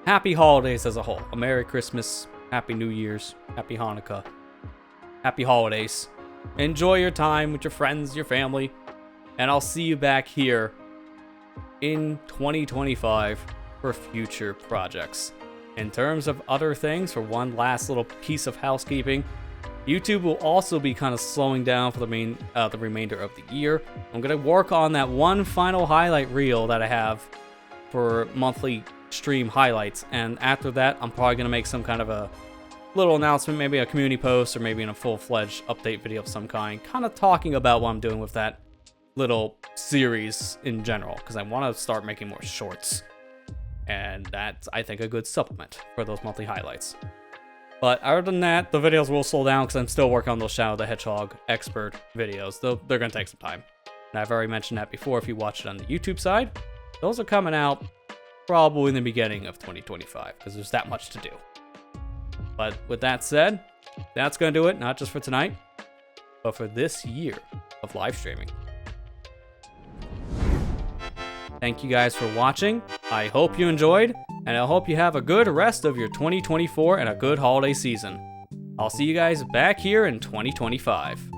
happy holidays as a whole. A Merry Christmas, Happy New Year's, Happy Hanukkah, happy holidays. Enjoy your time with your friends, your family, and I'll see you back here in 2025 for future projects. In terms of other things, for one last little piece of housekeeping, YouTube will also be kind of slowing down for the remainder of the year. I'm going to work on that one final highlight reel that I have for monthly stream highlights, and after that, I'm probably going to make some kind of a little announcement, maybe a community post, or maybe in a full-fledged update video of some kind, kind of talking about what I'm doing with that little series in general, because I want to start making more shorts, and that's, I think, a good supplement for those monthly highlights. But other than that, the videos will slow down because I'm still working on those Shadow the Hedgehog expert videos. They're going to take some time. And I've already mentioned that before if you watch it on the YouTube side. Those are coming out probably in the beginning of 2025 because there's that much to do. But with that said, that's going to do it, not just for tonight, but for this year of live streaming. Thank you guys for watching. I hope you enjoyed, and I hope you have a good rest of your 2024 and a good holiday season. I'll see you guys back here in 2025.